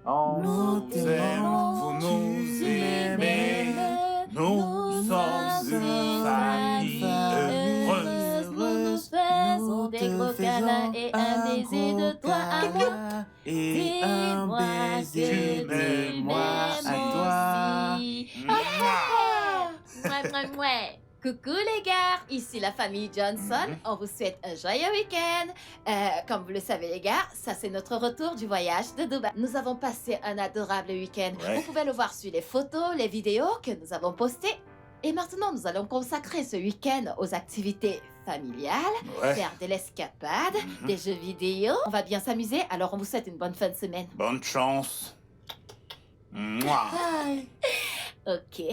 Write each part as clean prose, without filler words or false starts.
Nous t'aimons, vous nous aimez. Nous sommes une famille heureuse. Nous faisons des gros câlins et un baiser de toi à moi. Et un Dis-moi baiser que de tu moi à m'aimes toi. aussi. Mouah. Mouais, mouais, mouais. Coucou les gars, ici la famille Johnson. On vous souhaite un joyeux week-end. Comme vous le savez les gars, ça c'est notre retour du voyage de Dubaï. Nous avons passé un adorable week-end. Ouais. Vous pouvez le voir sur les photos, les vidéos que nous avons postées. Et maintenant, nous allons consacrer ce week-end aux activités familiales, Ouais. faire de l'escapade, des jeux vidéo. On va bien s'amuser, alors on vous souhaite une bonne fin de semaine. Bonne chance. Mouah. Ok.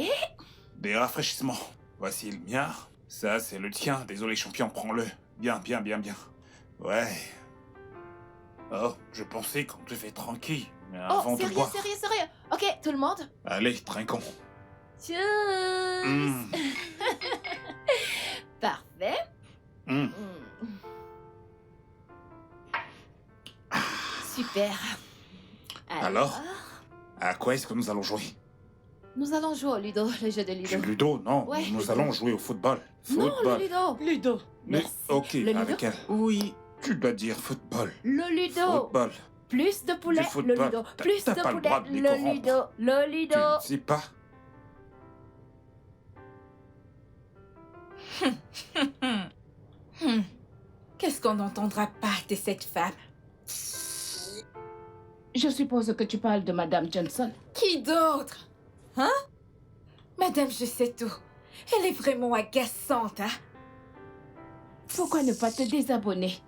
Des rafraîchissements. Voici le mien. Ça, c'est le tien. Désolé, champion, prends-le. Bien, bien, bien, bien. Ouais. Oh, je pensais qu'on devait tranquille. Mais avant Oh, de sérieux, boire. sérieux, sérieux. Ok, tout le monde. Allez, trinquons. Tchuss. Mm. Parfait. Mm. Mm. Super. Alors À quoi est-ce que nous allons jouer? Nous allons jouer au Ludo, le jeu de Du Ludo. Ludo? Non, Ouais, nous Ludo. allons jouer au football. Non, le Football. Ludo. Ludo. Mais- Merci. Ok, Le Ludo? avec elle. Oui, tu dois dire football. Le Ludo. Football. Plus de poulet, Du football. le Ludo. T'as- Plus t'as de pas le poulet, droit de les le corrompre. Ludo. Le Tu Ludo. ne sais pas? Qu'est-ce qu'on n'entendra pas de cette femme? Je suppose que tu parles de Madame Johnson. Qui d'autre? Hein? Madame, je sais tout. Elle est vraiment agaçante, hein? Pourquoi ne pas te désabonner?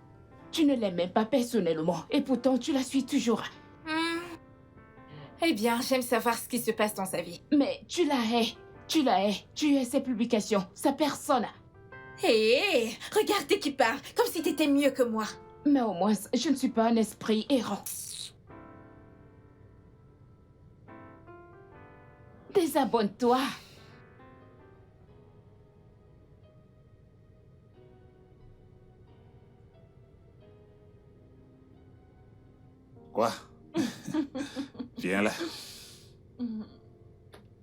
Tu ne l'aimes même pas personnellement et pourtant tu la suis toujours. Eh bien, j'aime savoir ce qui se passe dans sa vie. Mais tu la hais. Tu la hais. Tu hais ses publications, sa personne. Hé, regardez qui parle, comme si t'étais mieux que moi. Mais au moins, je ne suis pas un esprit errant. Désabonne-toi. Quoi? Viens là. Mm.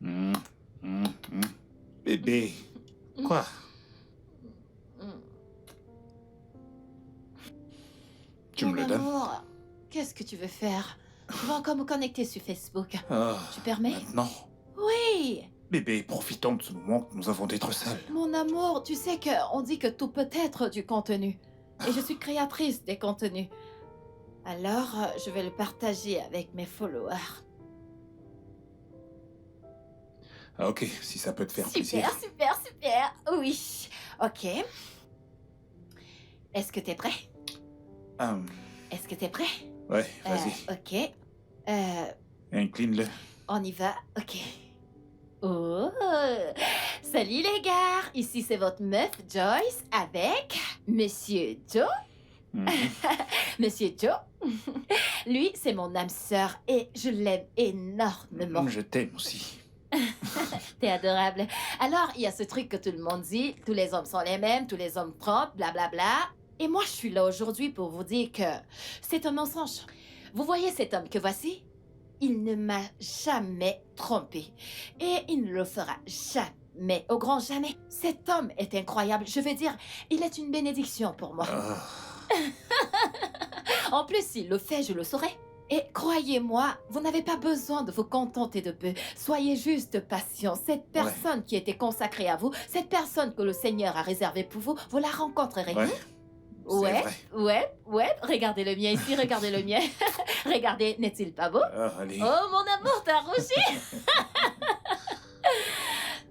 Mm, mm, mm. Bébé. Quoi? Mm. Tu Mon me le donnes? amour, qu'est-ce que tu veux faire? Je vais encore me connecter sur Facebook. Ah, Tu permets? maintenant. Oui. Bébé, profitons de ce moment que nous avons d'être seuls. Mon amour, tu sais qu'on dit que tout peut être du contenu. Et je suis créatrice des contenus. Alors, je vais le partager avec mes followers. Ah, ok, si ça peut te faire plaisir. Super, super, super. Oui. Ok. Est-ce que t'es prêt? Est-ce que t'es prêt? Ouais, vas-y. Ok. Incline-le. On y va. Ok. Oh! Salut les gars! Ici c'est votre meuf Joyce avec Monsieur Joe. Mhm. Monsieur Joe. Lui, c'est mon âme sœur et je l'aime énormément. Je t'aime aussi. T'es adorable. Alors, il y a ce truc que tout le monde dit, tous les hommes sont les mêmes, tous les hommes trompent, blablabla. Et moi, je suis là aujourd'hui pour vous dire que c'est un mensonge. Vous voyez cet homme que voici? Il ne m'a jamais trompé. Et il ne le fera jamais, au grand jamais. Cet homme est incroyable. Je veux dire, il est une bénédiction pour moi. Ah, En plus, s'il le fait, je le saurai. Et croyez-moi, vous n'avez pas besoin de vous contenter de peu. Soyez juste patient. Cette personne qui était consacrée à vous, cette personne que le Seigneur a réservée pour vous, vous la rencontrerez. ouais. C'est Ouais, vrai. ouais. Regardez le mien ici, regardez le mien. Regardez, n'est-il pas beau? Ah, allez. Oh, mon amour, t'as rougi.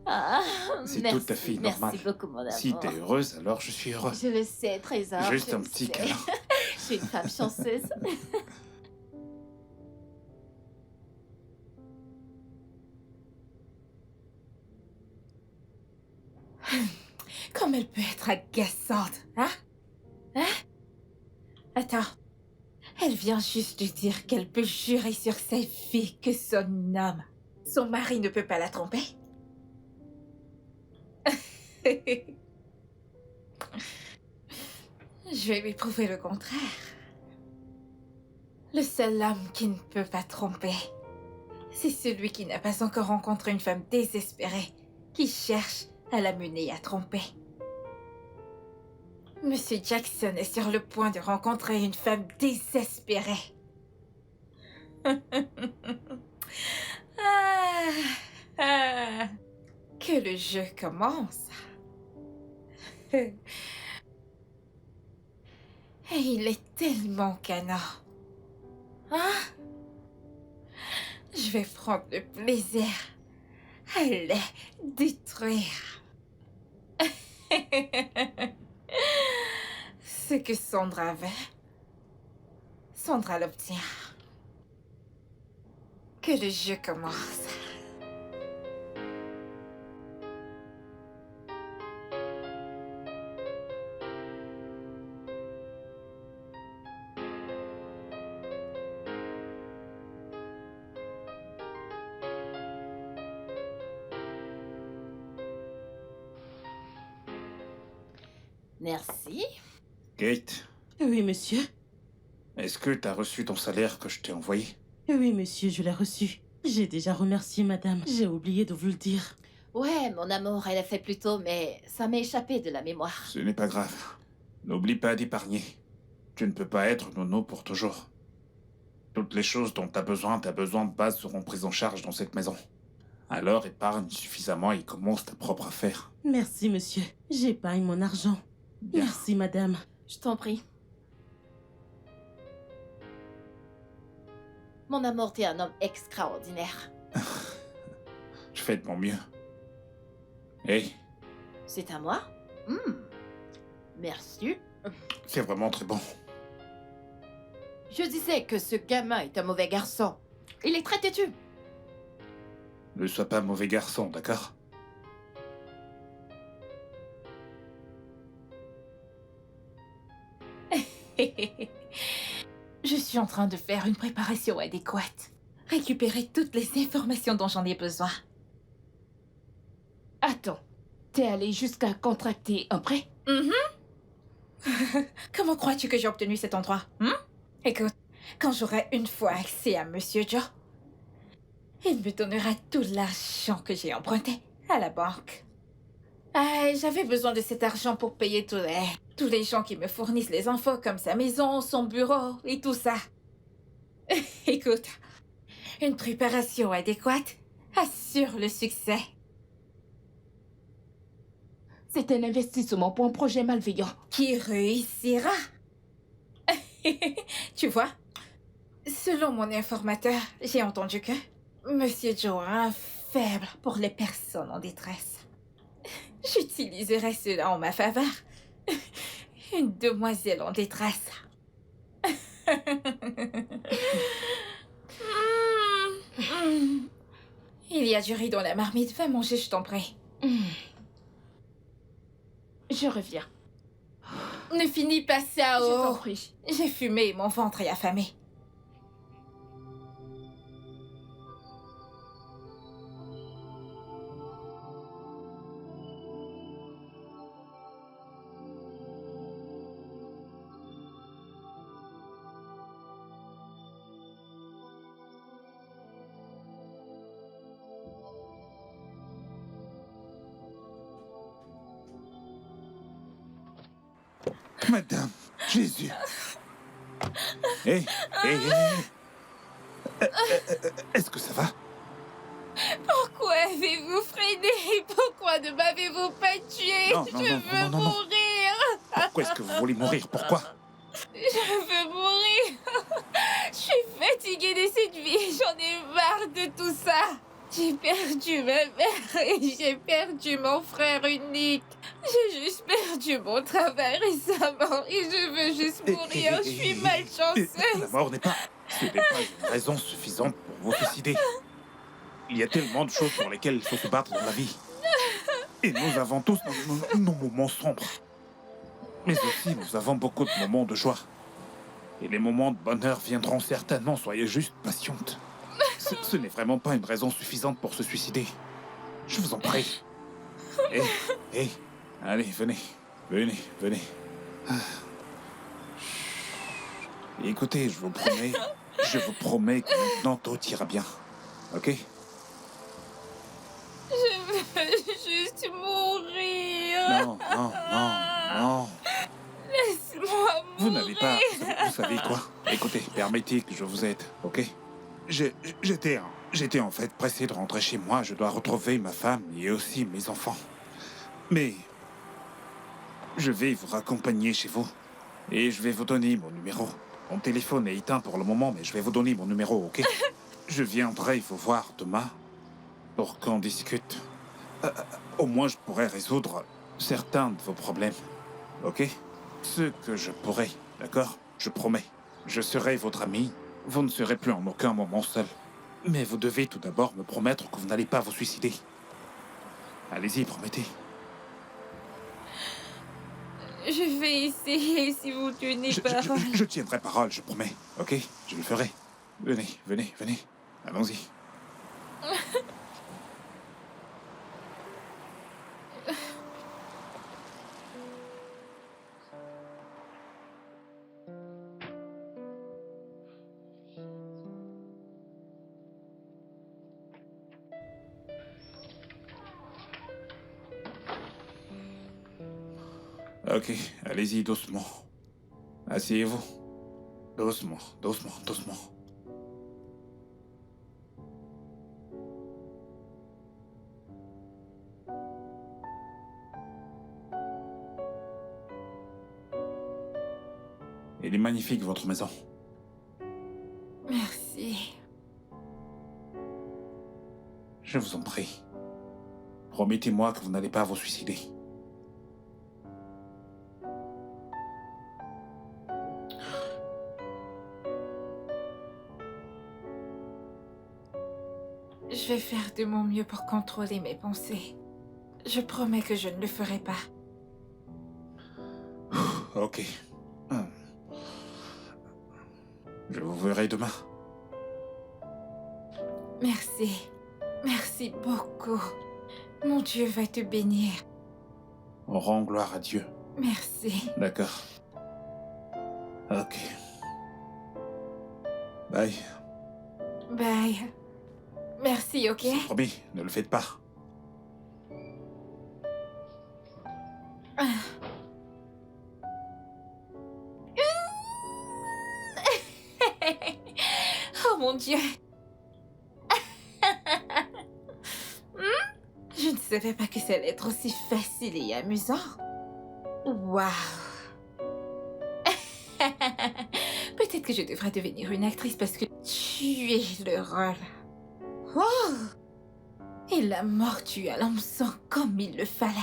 Ah, C'est merci, tout à fait normal. Merci beaucoup, mon amour. Si t'es heureuse, alors je suis heureux. Je le sais, trésor. Juste je un le petit sais. câlin. Je suis une femme chanceuse. Comme elle peut être agaçante, hein? Hein? Attends. Elle vient juste de dire qu'elle peut jurer sur sa vie que son homme, son mari ne peut pas la tromper. Je vais lui prouver le contraire. Le seul homme qui ne peut pas tromper, c'est celui qui n'a pas encore rencontré une femme désespérée qui cherche à la mener à tromper. Monsieur Jackson est sur le point de rencontrer une femme désespérée. Que le jeu commence. Et il est tellement canin. Hein? Je vais prendre le plaisir à les détruire. Ce que Sandra veut, Sandra l'obtient. Que le jeu commence. Merci. Kate, Oui, monsieur. est-ce que t'as reçu ton salaire que je t'ai envoyé? Oui, monsieur, je l'ai reçu. J'ai déjà remercié madame. J'ai oublié de vous le dire. Ouais, mon amour, elle a fait plus tôt, mais ça m'est échappé de la mémoire. Ce n'est pas grave. N'oublie pas d'épargner. Tu ne peux pas être nono pour toujours. Toutes les choses dont t'as besoin de base seront prises en charge dans cette maison. Alors épargne suffisamment et commence ta propre affaire. Merci, monsieur. J'épargne mon argent. Bien. Merci, madame. Je t'en prie. Mon amour, t'es un homme extraordinaire. Je fais de mon mieux. Hé, C'est à moi? Merci. c'est vraiment très bon. Je disais que ce gamin est un mauvais garçon. Il est très têtu. Ne sois pas mauvais garçon, d'accord? Je suis en train de faire une préparation adéquate. Récupérer toutes les informations dont j'en ai besoin. Attends, t'es allé jusqu'à contracter un prêt? Comment crois-tu que j'ai obtenu cet endroit? Écoute, quand j'aurai une fois accès à Monsieur Joe, il me donnera tout l'argent que j'ai emprunté à la banque. J'avais besoin de cet argent pour payer tous les gens qui me fournissent les infos, comme sa maison, son bureau et tout ça. Écoute, une préparation adéquate assure le succès. C'est un investissement pour un projet malveillant. Qui réussira. Tu vois, selon mon informateur, j'ai entendu que Monsieur Joe a un faible pour les personnes en détresse. J'utiliserai cela en ma faveur. Une demoiselle en détresse. Il y a du riz dans la marmite. Va manger, je t'en prie. Je reviens. Ne finis pas ça, Je t'en oh. prie. J'ai fumé et mon ventre est affamé. Madame, Jésus. Hé, est-ce que ça va? Pourquoi avez-vous freiné? Pourquoi ne m'avez-vous pas tué? Non, Je veux mourir. Pourquoi est-ce que vous voulez mourir? Pourquoi? Je veux mourir. Je suis fatiguée de cette vie. J'en ai marre de tout ça. J'ai perdu ma mère et j'ai perdu mon frère unique. J'ai juste perdu mon travail récemment et je veux juste mourir. Je suis La malchanceuse. mort ce n'est pas une raison suffisante pour vous suicider. Il y a tellement de choses pour lesquelles il faut se battre dans la vie. Et nous avons tous nos moments sombres. Mais aussi, nous avons beaucoup de moments de joie. Et les moments de bonheur viendront certainement, soyez juste patiente. Ce n'est vraiment pas une raison suffisante pour se suicider. Je vous en prie. Hé, allez, venez. Ah. Écoutez, je vous promets, Je vous promets que maintenant tout ira bien. Ok? Je veux juste mourir. Non, non, non, non. Laisse-moi Vous mourir. n'avez pas... Vous savez quoi? Écoutez, permettez que je vous aide, ok? J'étais en fait pressé de rentrer chez moi. Je dois retrouver ma femme et aussi mes enfants. Mais... je vais vous raccompagner chez vous. Et je vais vous donner mon numéro. Mon téléphone est éteint pour le moment, mais je vais vous donner mon numéro, ok? Je viendrai vous voir demain pour qu'on discute. Au moins, je pourrai résoudre certains de vos problèmes, ok? Ce que je pourrai, d'accord? Je promets. Je serai votre ami. Vous ne serez plus en aucun moment seul. Mais vous devez tout d'abord me promettre que vous n'allez pas vous suicider. Allez-y, promettez. Je vais essayer si vous tenez parole. Je tiendrai parole, je promets. Ok? Je le ferai. Venez, venez, venez. Allons-y. Ok, allez-y doucement. Asseyez-vous. Doucement, doucement, doucement. Elle est magnifique, votre maison. Merci. Je vous en prie. Promettez-moi que vous n'allez pas vous suicider. Je vais faire de mon mieux pour contrôler mes pensées. Je promets que je ne le ferai pas. Ok. Je vous verrai demain. Merci. Merci beaucoup. Mon Dieu va te bénir. On rend gloire à Dieu. Merci. D'accord. Ok. Bye. Bye. Merci, ok? C'est promis, ne le faites pas. Oh mon Dieu. Je ne savais pas que ça allait être aussi facile et amusant. Waouh. Peut-être que je devrais devenir une actrice parce que tu es le rôle. Oh. Et la mort tue à l'hameçon comme il le fallait.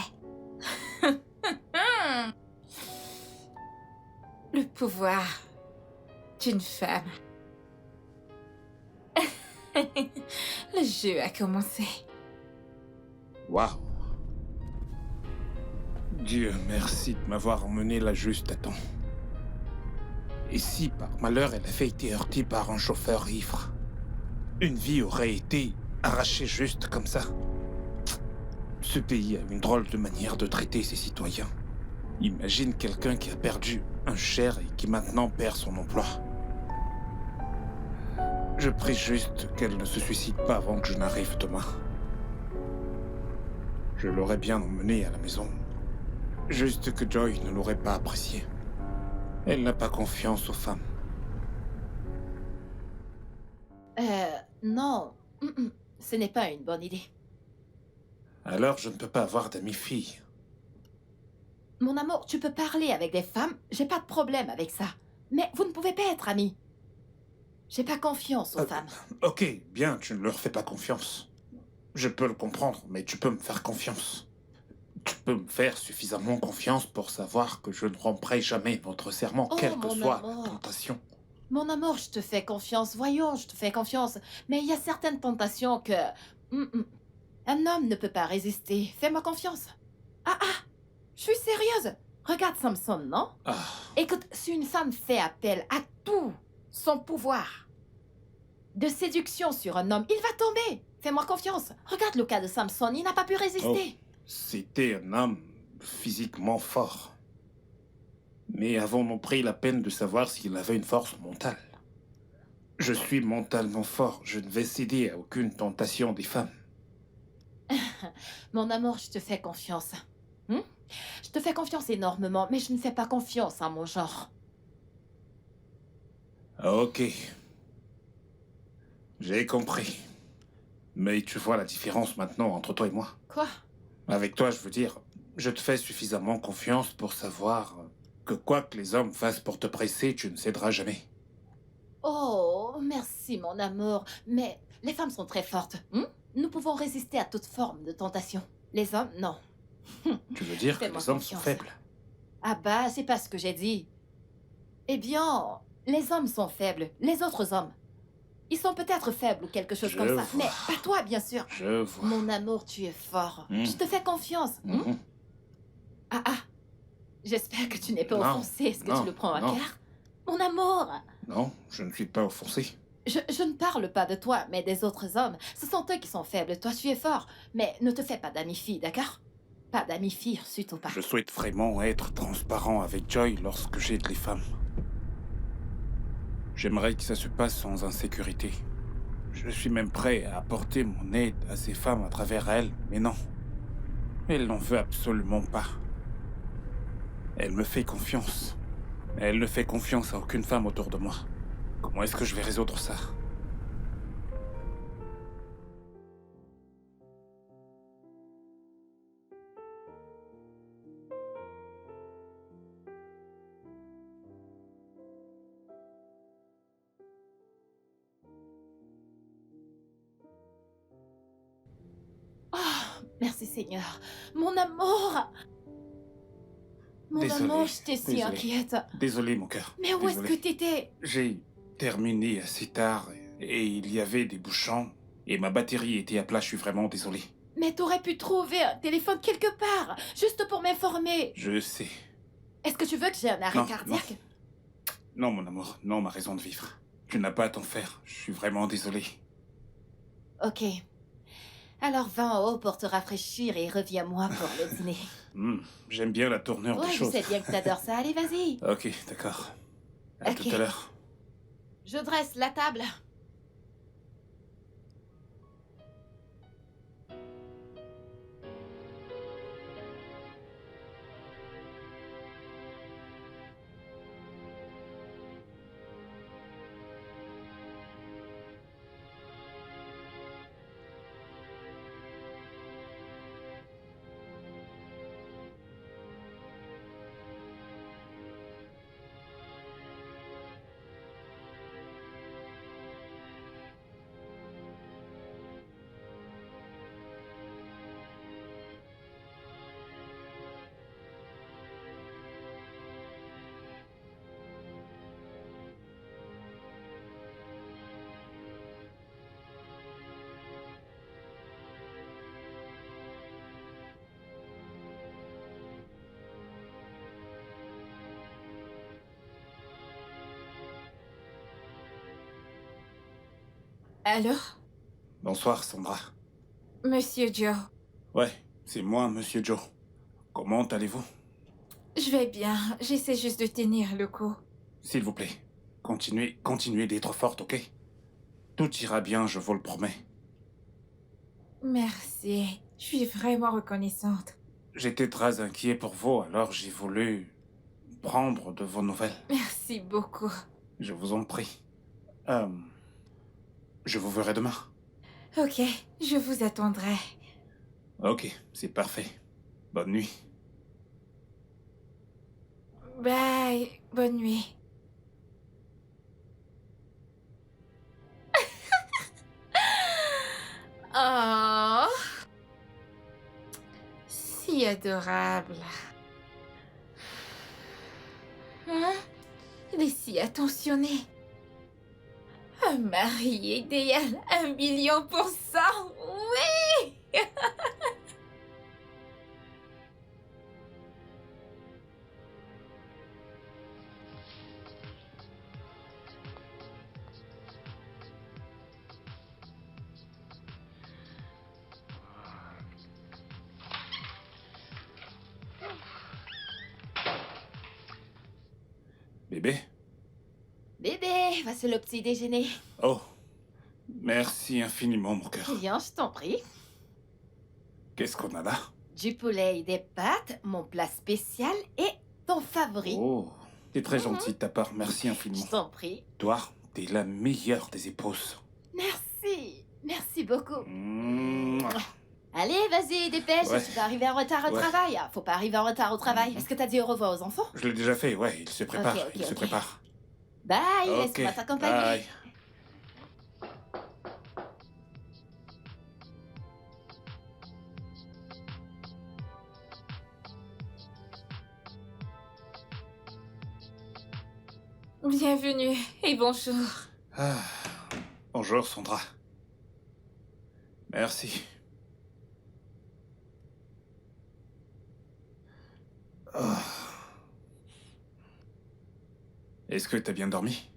Le pouvoir d'une femme. Le jeu a commencé. Waouh. Dieu merci de m'avoir emmené là juste à temps. Et si par malheur elle avait été heurtée par un chauffeur ivre, une vie aurait été arrachée juste comme ça. Ce pays a une drôle de manière de traiter ses citoyens. Imagine quelqu'un qui a perdu un cher et qui maintenant perd son emploi. Je prie juste qu'elle ne se suicide pas avant que je n'arrive demain. Je l'aurais bien emmenée à la maison. Juste que Joy ne l'aurait pas apprécié. Elle n'a pas confiance aux femmes. Non. Ce n'est pas une bonne idée. Alors je ne peux pas avoir d'amis filles. Mon amour, tu peux parler avec des femmes, j'ai pas de problème avec ça. Mais vous ne pouvez pas être amis. J'ai pas confiance aux femmes. Ok, bien, tu ne leur fais pas confiance. Je peux le comprendre, mais tu peux me faire confiance. Tu peux me faire suffisamment confiance pour savoir que je ne romprai jamais votre serment, Oh, quelle que mon soit amour. la tentation. Mon amour, je te fais confiance. Voyons, je te fais confiance. Mais il y a certaines tentations que... Un homme ne peut pas résister. Fais-moi confiance. Ah, je suis sérieuse. Regarde Samson, non? Ah, Écoute, si une femme fait appel à tout son pouvoir de séduction sur un homme, il va tomber. Fais-moi confiance. Regarde le cas de Samson, il n'a pas pu résister. c'était un homme physiquement fort. Mais avons-nous pris la peine de savoir s'il avait une force mentale? Je suis mentalement fort. Je ne vais céder à aucune tentation des femmes. Mon amour, je te fais confiance. Hmm? Je te fais confiance énormément, mais je ne fais pas confiance à mon genre. Ok. J'ai compris. Mais tu vois la différence maintenant entre toi et moi. Quoi? Avec toi, je veux dire, je te fais suffisamment confiance pour savoir que quoi que les hommes fassent pour te presser, tu ne céderas jamais. Oh, merci, mon amour. Mais les femmes sont très fortes. Nous pouvons résister à toute forme de tentation. Les hommes, non. Tu veux dire que Fais-moi les hommes sont confiance. faibles? Ah bah, c'est pas ce que j'ai dit. Eh bien, les hommes sont faibles. Les autres hommes. Ils sont peut-être faibles ou quelque chose Je comme ça. vois. Mais pas toi, bien sûr. Je vois. Mon amour, tu es fort. Hmm. Je te fais confiance. Mhm. Ah ah. J'espère que tu n'es pas Non, offensé. Est-ce que non, tu le prends à non. cœur? Mon amour. Non, je ne suis pas offensé. Je ne parle pas de toi, mais des autres hommes. Ce sont eux qui sont faibles. Toi, tu es fort. Mais ne te fais pas d'amis-filles, d'accord? Pas d'amis-filles, surtout pas. Je souhaite vraiment être transparent avec Joy lorsque j'aide les femmes. J'aimerais que ça se passe sans insécurité. Je suis même prêt à apporter mon aide à ces femmes à travers elles, mais non. Elle n'en veut absolument pas. Elle me fait confiance. Mais elle ne fait confiance à aucune femme autour de moi. Comment est-ce que je vais résoudre ça? Oh, merci Seigneur. Mon amour. Mon Désolé, amour, j'étais si désolé. inquiète. Désolé, mon cœur. Mais où est-ce Désolé. que t'étais? J'ai terminé assez tard et il y avait des bouchons et ma batterie était à plat. Je suis vraiment désolé. Mais t'aurais pu trouver un téléphone quelque part, juste pour m'informer. Je sais. Est-ce que tu veux que j'ai un arrêt Non, cardiaque? Non, mon amour. Non, ma raison de vivre. Tu n'as pas à t'en faire. Je suis vraiment désolé. Ok. Alors va en haut pour te rafraîchir et reviens-moi pour le dîner. J'aime bien la tournure Ouais, des je choses. sais bien que t'adores ça. Allez, vas-y. Ok, d'accord. À Ok. tout à l'heure. Je dresse la table. Allô? Bonsoir, Sandra. Monsieur Joe, Ouais, c'est moi, Monsieur Joe. Comment allez-vous? je vais bien. J'essaie juste de tenir le coup. S'il vous plaît, continuez d'être forte, ok? Tout ira bien, je vous le promets. Merci. Je suis vraiment reconnaissante. J'étais très inquiet pour vous, alors j'ai voulu prendre de vos nouvelles. Merci beaucoup. Je vous en prie. Je vous verrai demain. Ok, je vous attendrai. Ok, c'est parfait. Bonne nuit. Bye. Bonne nuit. Oh. Si adorable. Hein? Il est si attentionné. Un mari idéal, 1 000 000%. Oui! Bébé? Bébé, voici le petit déjeuner. Oh, merci infiniment, mon cœur. Bien, je t'en prie. Qu'est-ce qu'on a là? Du poulet et des pâtes, mon plat spécial et ton favori. Oh, t'es très gentil de ta part, merci Je infiniment. t'en prie. Toi, t'es la meilleure des épouses. Merci. Merci beaucoup. Mouah. Allez, vas-y, dépêche. Ouais. Tu vas arriver en retard au Ouais. travail. Faut pas arriver en retard au travail. Est-ce que t'as dit au revoir aux enfants? Je l'ai déjà fait, ouais, il se prépare, Ok, ok, il se ok. prépare. Bye, Ok, laisse-moi t'accompagner. bye. Bienvenue et bonjour. Ah, bonjour, Sandra. Merci. Ah. Est-ce que t'as bien dormi?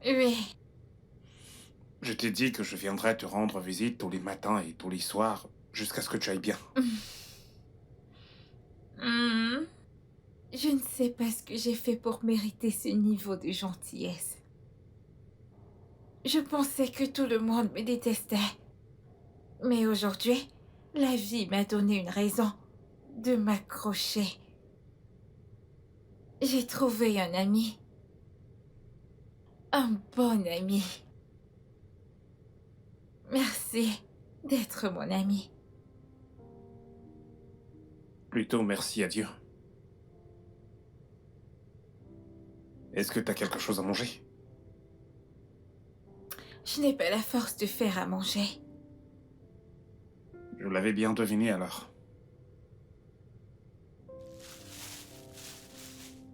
Oui. Je t'ai dit que je viendrais te rendre visite tous les matins et tous les soirs, jusqu'à ce que tu ailles bien. Hmm. Je ne sais pas ce que j'ai fait pour mériter ce niveau de gentillesse. Je pensais que tout le monde me détestait. Mais aujourd'hui, la vie m'a donné une raison de m'accrocher. J'ai trouvé un ami. Un bon ami. Merci d'être mon ami. Plutôt merci à Dieu. Est-ce que t'as quelque chose à manger? Je n'ai pas la force de faire à manger. Je l'avais bien deviné alors.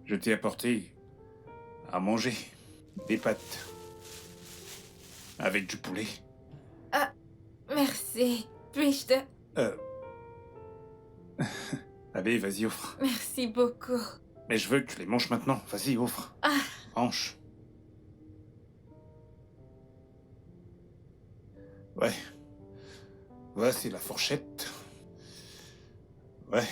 Je t'ai apporté à manger des pâtes avec du poulet. Merci. Puis-je te... Allez, vas-y, offre. Merci beaucoup. Mais je veux que tu les manges maintenant. Vas-y, offre. Ah. Mange. Ouais. Voici la fourchette. Ouais.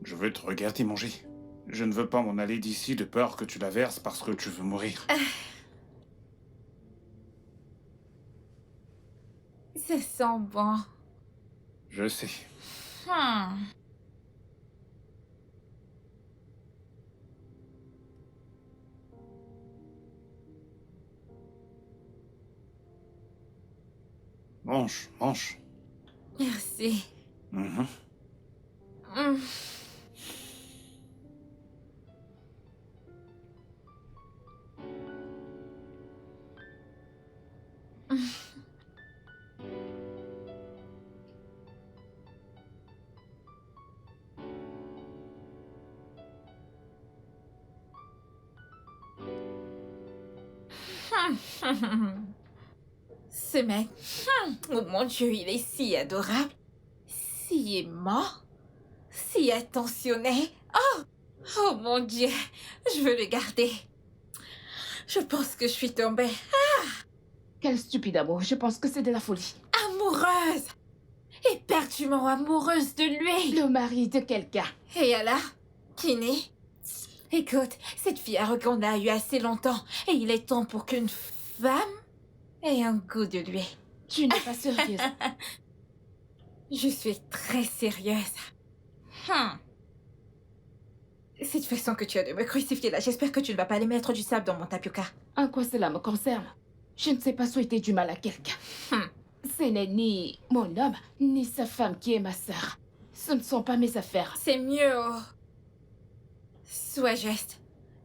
Je veux te regarder manger. Je ne veux pas m'en aller d'ici de peur que tu la verses parce que tu veux mourir. Ça sent bon. Je sais. Hmm. Mange, mange. Merci. Mhm. Hmm. Ce mec, oh mon Dieu, il est si adorable, si aimant, si attentionné. Oh mon Dieu, je veux le garder. Je pense que je suis tombée Quel stupide amour. Je pense que c'est de la folie. amoureuse, éperdument amoureuse de lui. Le mari de quelqu'un. Et alors, Kinney? Écoute, cette fille arrogante a eu assez longtemps et il est temps pour qu'une femme ait un goût de lui. Tu n'es pas sérieuse. Je suis très sérieuse. Cette façon que tu as de me crucifier là, j'espère que tu ne vas pas aller mettre du sable dans mon tapioca. En quoi cela me concerne? Je ne sais pas souhaiter du mal à quelqu'un. Ce n'est ni mon homme, ni sa femme qui est ma sœur. Ce ne sont pas mes affaires. C'est mieux. Sois juste.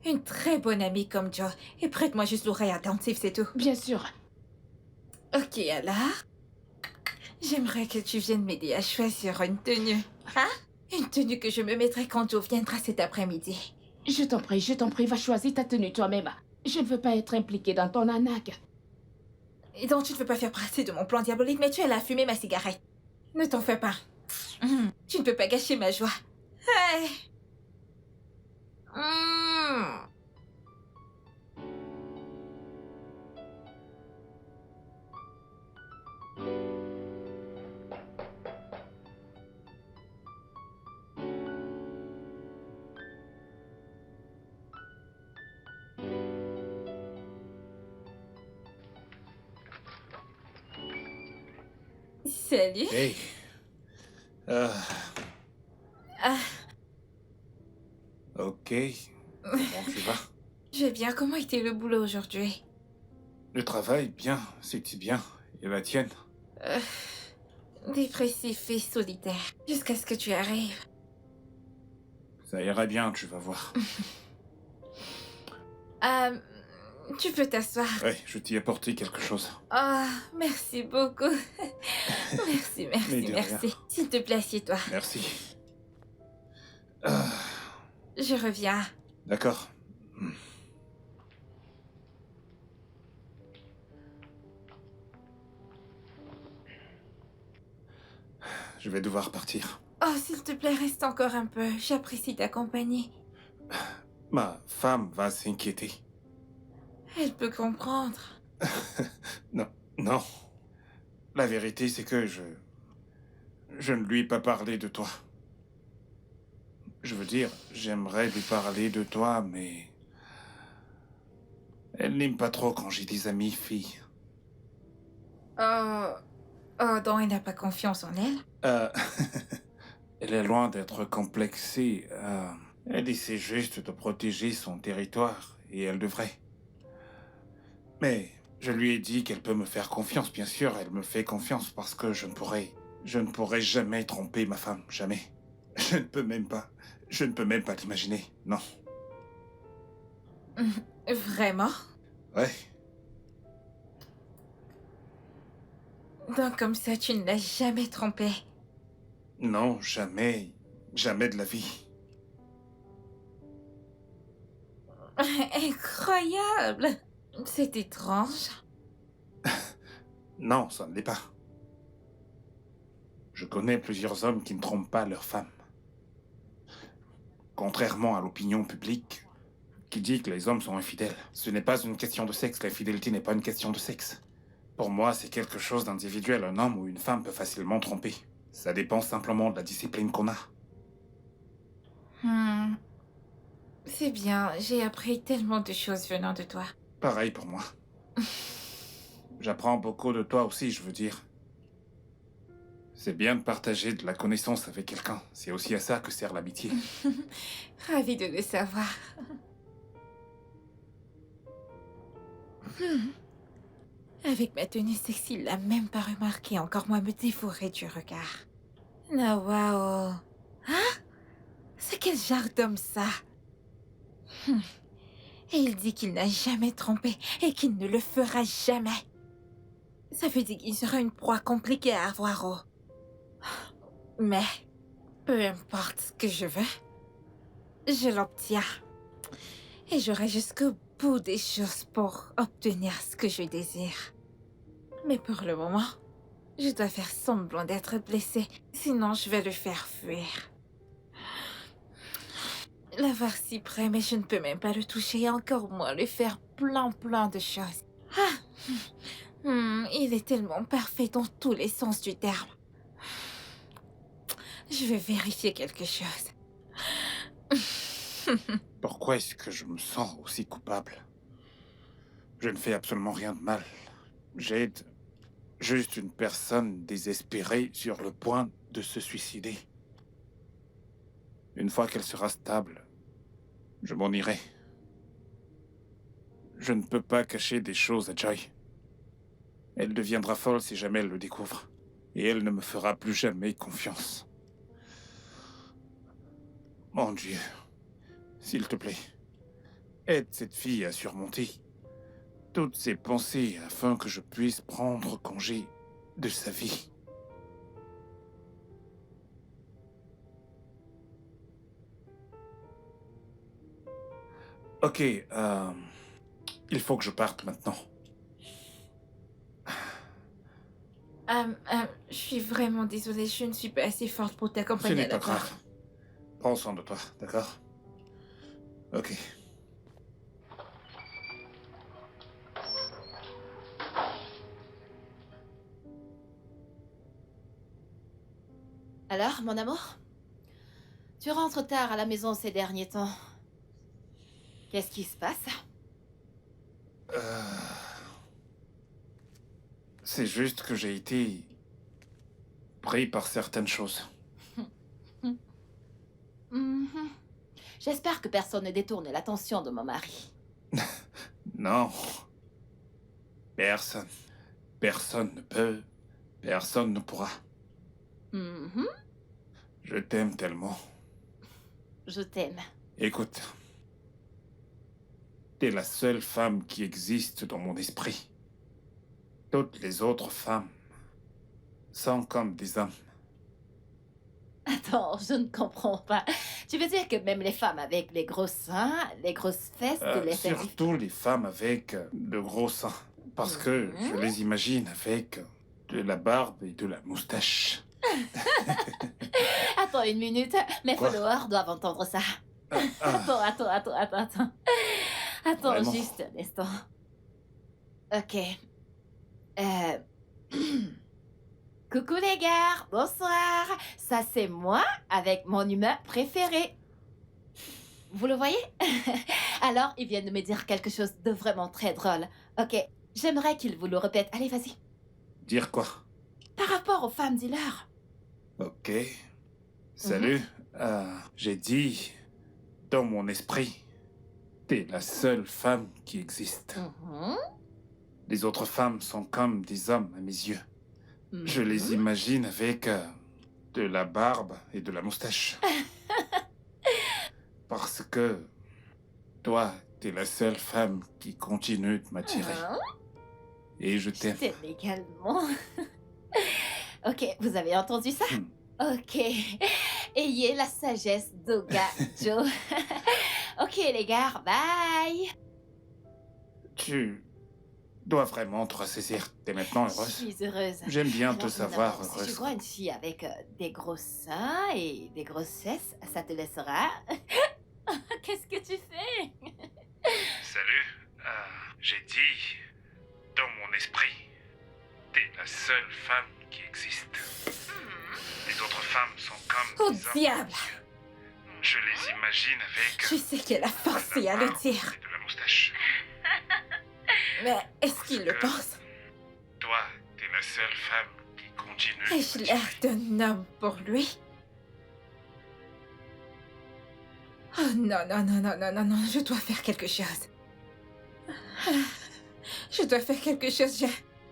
Une très bonne amie comme Joe. Et prête-moi juste l'oreille attentive, c'est tout. Bien sûr. Ok, alors. J'aimerais que tu viennes m'aider à choisir une tenue. Hein? Une tenue que je me mettrai quand Joe viendra cet après-midi. Je t'en prie, va choisir ta tenue toi-même. Je ne veux pas être impliquée dans ton arnaque. Et donc tu ne veux pas faire partie de mon plan diabolique, mais tu es là à fumer ma cigarette. Ne t'en fais pas. Tu ne peux pas gâcher ma joie. Hey. Salut. Hey. Ah, Ah, ok. Comment tu vas? je vais bien. Comment était le boulot aujourd'hui? Le travail, bien. C'était bien. Et la tienne? Euh, Dépressif et solitaire. Jusqu'à ce que tu arrives. Ça ira bien, tu vas voir. Euh, Tu peux t'asseoir. Ouais, je t'y ai apporté quelque chose. Ah, merci beaucoup. Merci, Mais merci, de merci. rien. S'il te plaît, assieds-toi. Merci. Ah, Je reviens. d'accord. Je vais devoir partir. Oh, s'il te plaît, reste encore un peu. J'apprécie ta compagnie. Ma femme va s'inquiéter. Elle peut comprendre. Non, non. La vérité, c'est que je ne lui ai pas parlé de toi. Je veux dire, j'aimerais lui parler de toi, mais... Elle n'aime pas trop quand j'ai des amis filles. Oh, oh, donc elle n'a pas confiance en elle? Euh... Elle est loin d'être complexée. Elle essaie juste de protéger son territoire, et elle devrait. Mais je lui ai dit qu'elle peut me faire confiance, bien sûr, elle me fait confiance parce que je ne pourrai jamais tromper ma femme, jamais. Je ne peux même pas l'imaginer, non. Vraiment? Ouais, Donc comme ça, tu ne l'as jamais trompé. non, jamais, jamais de la vie. Incroyable! C'est étrange. Non, ça ne l'est pas. Je connais plusieurs hommes qui ne trompent pas leur femme. Contrairement à l'opinion publique, qui dit que les hommes sont infidèles. Ce n'est pas une question de sexe, l'infidélité n'est pas une question de sexe. Pour moi, c'est quelque chose d'individuel. Un homme ou une femme peut facilement tromper. Ça dépend simplement de la discipline qu'on a. C'est bien, j'ai appris tellement de choses venant de toi. Pareil pour moi. J'apprends beaucoup de toi aussi, je veux dire. C'est bien de partager de la connaissance avec quelqu'un. C'est aussi à ça que sert l'amitié. Ravie de le savoir. Avec ma tenue sexy, il l'a même pas remarqué, encore moins me dévorer du regard. Ah, waouh. Hein? C'est quel genre d'homme ça? Et il dit qu'il n'a jamais trompé et qu'il ne le fera jamais. Ça veut dire qu'il sera une proie compliquée à avoir au... Mais, peu importe ce que je veux, je l'obtiens. Et j'aurai jusqu'au bout des choses pour obtenir ce que je désire. Mais pour le moment, je dois faire semblant d'être blessée, sinon je vais le faire fuir. L'avoir si près, mais je ne peux même pas le toucher et encore moins lui faire plein de choses. Il est tellement parfait dans tous les sens du terme. Je vais vérifier quelque chose. Pourquoi est-ce que je me sens aussi coupable? Je ne fais absolument rien de mal. J'aide juste une personne désespérée sur le point de se suicider. Une fois qu'elle sera stable, je m'en irai. Je ne peux pas cacher des choses à Joy. Elle deviendra folle si jamais elle le découvre. Et elle ne me fera plus jamais confiance. Mon Dieu, s'il te plaît, aide cette fille à surmonter toutes ses pensées afin que je puisse prendre congé de sa vie. Ok, il faut que je parte maintenant. Je suis vraiment désolée, je ne suis pas assez forte pour Ce t'accompagner n'est à la pas part. grave. Prends soin de toi, d'accord? Ok. Alors, mon amour? Tu rentres tard à la maison ces derniers temps. Qu'est-ce qui se passe? C'est juste que j'ai été surpris par certaines choses. Mhm. J'espère que personne ne détourne l'attention de mon mari. Non. Personne. Personne ne peut. Personne ne pourra. Mhm. Je t'aime tellement. Je t'aime. Écoute. T'es la seule femme qui existe dans mon esprit. Toutes les autres femmes sont comme des hommes. Attends, je ne comprends pas. Tu veux dire que même les femmes avec les gros seins, les grosses fesses, les fesses... Surtout les femmes avec de gros seins. Parce que je les imagine avec de la barbe et de la moustache. Attends une minute, mes Quoi? followers doivent entendre ça. Attends. Attends, Vraiment? juste un instant. Ok. Coucou les gars, bonsoir. Ça c'est moi avec mon humain préféré. Vous le voyez? Alors, ils viennent de me dire quelque chose de vraiment très drôle. Ok, j'aimerais qu'ils vous le répètent. Allez, vas-y. Dire quoi? Par rapport aux femmes dealers. Ok. Salut. J'ai dit, dans mon esprit, t'es la seule femme qui existe. Mhm. Les autres femmes sont comme des hommes à mes yeux. Je les imagine avec de la barbe et de la moustache. Parce que toi, t'es la seule femme qui continue de m'attirer. Et je Je t'aime. t'aime également. Ok, vous avez entendu ça? Ok. Ayez la sagesse d'Oga Joe. Ok, les gars, bye. Tu dois vraiment te ressaisir. T'es maintenant Je heureuse. suis heureuse. J'aime bien te Alors, savoir évidemment, Si heureuse. je vois une fille avec des gros seins et des grosses fesses, ça te laissera. Qu'est-ce que tu fais? Salut. J'ai dit, dans mon esprit, t'es la seule femme qui existe. Les autres femmes sont comme Oh des hommes. diable! Je les imagine avec Je sais qu'elle a forcé à le dire, et de la moustache. mais est-ce qu'il le pense? Toi, t'es la seule femme qui continue. de Ai-je l'air m'attirer. d'un homme pour lui? Oh non, je dois faire quelque chose. Je dois faire quelque chose,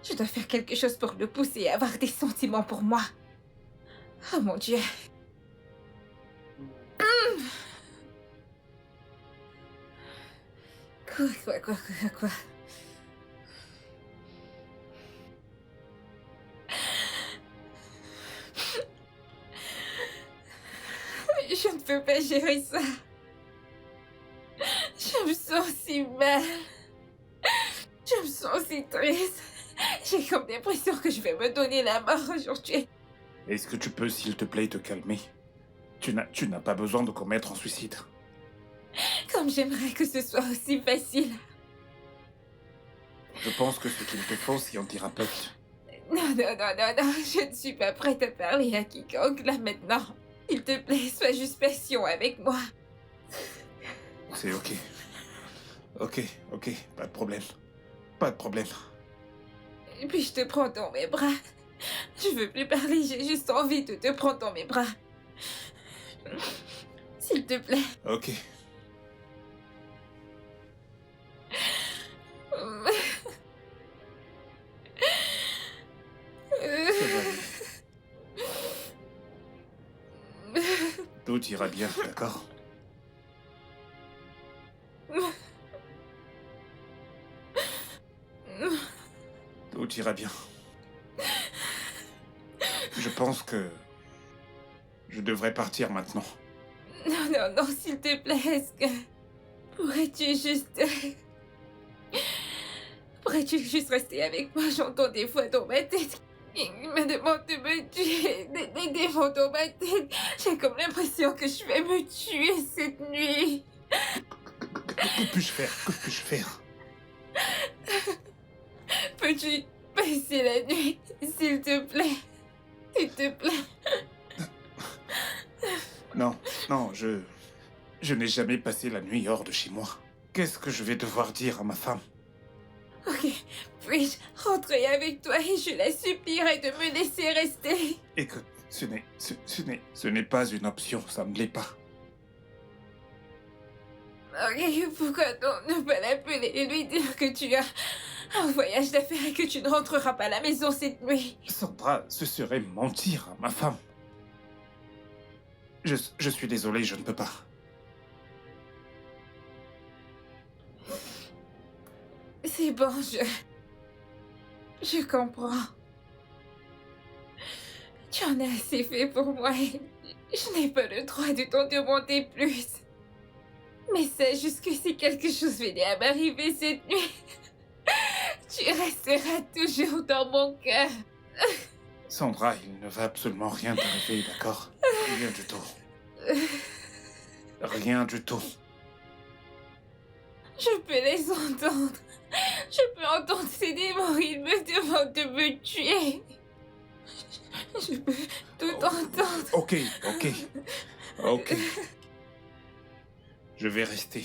je dois faire quelque chose pour le pousser à avoir des sentiments pour moi. Oh mon Dieu. Quoi? Je ne peux pas gérer ça. Je me sens si mal. Je me sens si triste. J'ai comme l'impression que je vais me donner la mort aujourd'hui. Est-ce que tu peux, s'il te plaît, te calmer? Tu n'as pas besoin de commettre un suicide. Comme j'aimerais que ce soit aussi facile. Je pense que ce qu'il te faut, c'est un thérapeute. Non, je ne suis pas prête à parler à quiconque là maintenant. S'il te plaît, sois juste patient avec moi. C'est ok. Ok, pas de problème. Pas de problème. Et puis je te prends dans mes bras. Je veux plus parler, j'ai juste envie de te prendre dans mes bras. S'il te plaît. Ok. Ça va aller. Tout ira bien, d'accord? Tout ira bien. Je pense que je devrais partir maintenant. Non, s'il te plaît, est-ce que... Pourrais-tu juste rester avec moi? J'entends des voix dans ma tête. Ils me demandent de me tuer. Des démons dans ma tête. J'ai comme l'impression que je vais me tuer cette nuit. Que puis-je faire? Que puis-je faire? Peux-tu passer la nuit, s'il te plaît? S'il te plaît. Non, je n'ai jamais passé la nuit hors de chez moi. Qu'est-ce que je vais devoir dire à ma femme? Ok, puis-je rentrer avec toi et je la supplierai de me laisser rester? Écoute, ce n'est pas une option, ça ne l'est pas. Ok, pourquoi donc ne pas l'appeler et lui dire que tu as un voyage d'affaires et que tu ne rentreras pas à la maison cette nuit? Sandra, ce serait mentir à ma femme. Je suis désolé, je ne peux pas. C'est bon, je comprends. Tu en as assez fait pour moi et je n'ai pas le droit de t'en demander plus. Mais sache juste que si quelque chose venait à m'arriver cette nuit, tu resteras toujours dans mon cœur. Sandra, il ne va absolument rien t'arriver, d'accord? Rien du tout. Rien du tout. Je peux les entendre. Je peux entendre ces démons. Ils me demandent de me tuer. Je peux tout entendre. Ok. Je vais rester.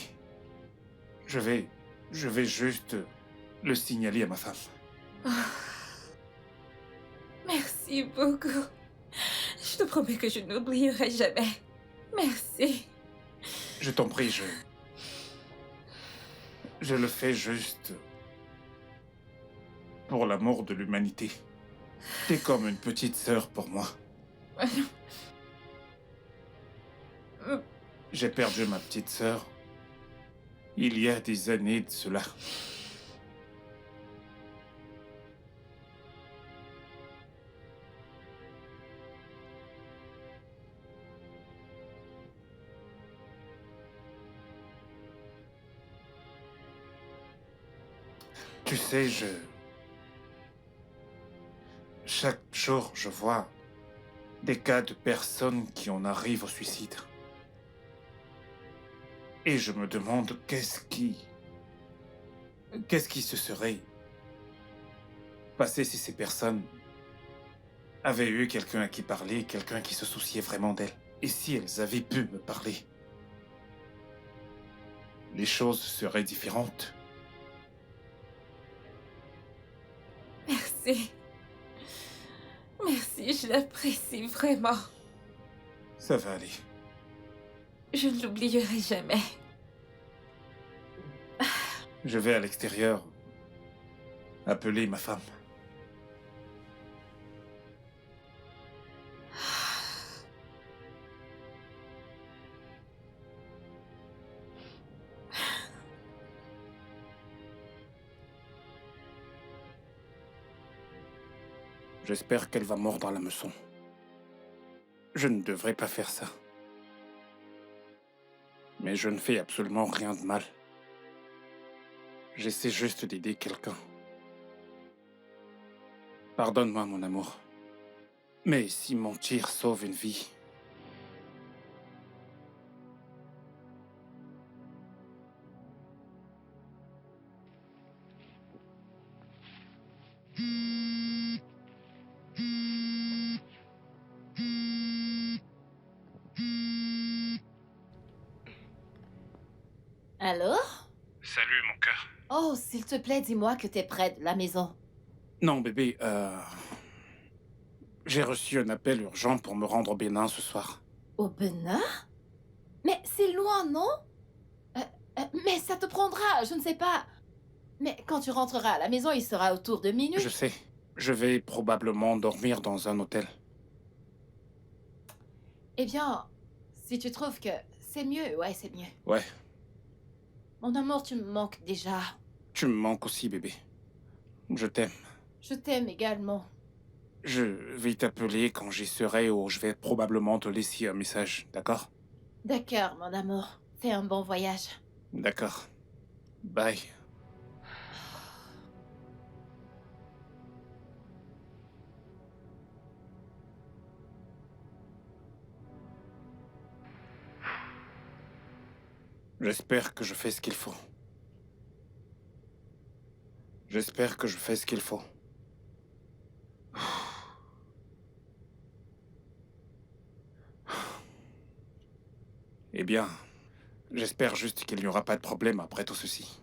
Je vais juste le signaler à ma femme. Merci beaucoup. Je te promets que je n'oublierai jamais. Merci. Je t'en prie, je le fais juste pour l'amour de l'humanité. T'es comme une petite sœur pour moi. J'ai perdu ma petite sœur il y a des années de cela. Tu sais, chaque jour, je vois des cas de personnes qui en arrivent au suicide. Et je me demande qu'est-ce qui se serait passé si ces personnes avaient eu quelqu'un à qui parler, quelqu'un qui se souciait vraiment d'elles. Et si elles avaient pu me parler, les choses seraient différentes. Merci. Merci, je l'apprécie vraiment. Ça va aller. Je ne l'oublierai jamais. Je vais à l'extérieur appeler ma femme. J'espère qu'elle va mordre à l'hameçon. Je ne devrais pas faire ça. Mais je ne fais absolument rien de mal. J'essaie juste d'aider quelqu'un. Pardonne-moi, mon amour. Mais si mentir sauve une vie... Allô? Salut, mon cœur. Oh, s'il te plaît, dis-moi que t'es près de la maison. Non, bébé, j'ai reçu un appel urgent pour me rendre au Bénin ce soir. Au Benin? Mais c'est loin, non? Mais ça te prendra, je ne sais pas. Mais quand tu rentreras à la maison, il sera autour de minuit. Je sais. Je vais probablement dormir dans un hôtel. Eh bien, si tu trouves que c'est mieux, ouais, c'est mieux. Ouais, Mon amour, tu me manques déjà. tu me manques aussi, bébé. Je t'aime. Je t'aime également. Je vais t'appeler quand j'y serai ou je vais probablement te laisser un message, d'accord? D'accord, mon amour. Fais un bon voyage. D'accord. Bye. J'espère que je fais ce qu'il faut. J'espère que je fais ce qu'il faut. Eh bien, j'espère juste qu'il n'y aura pas de problème après tout ceci.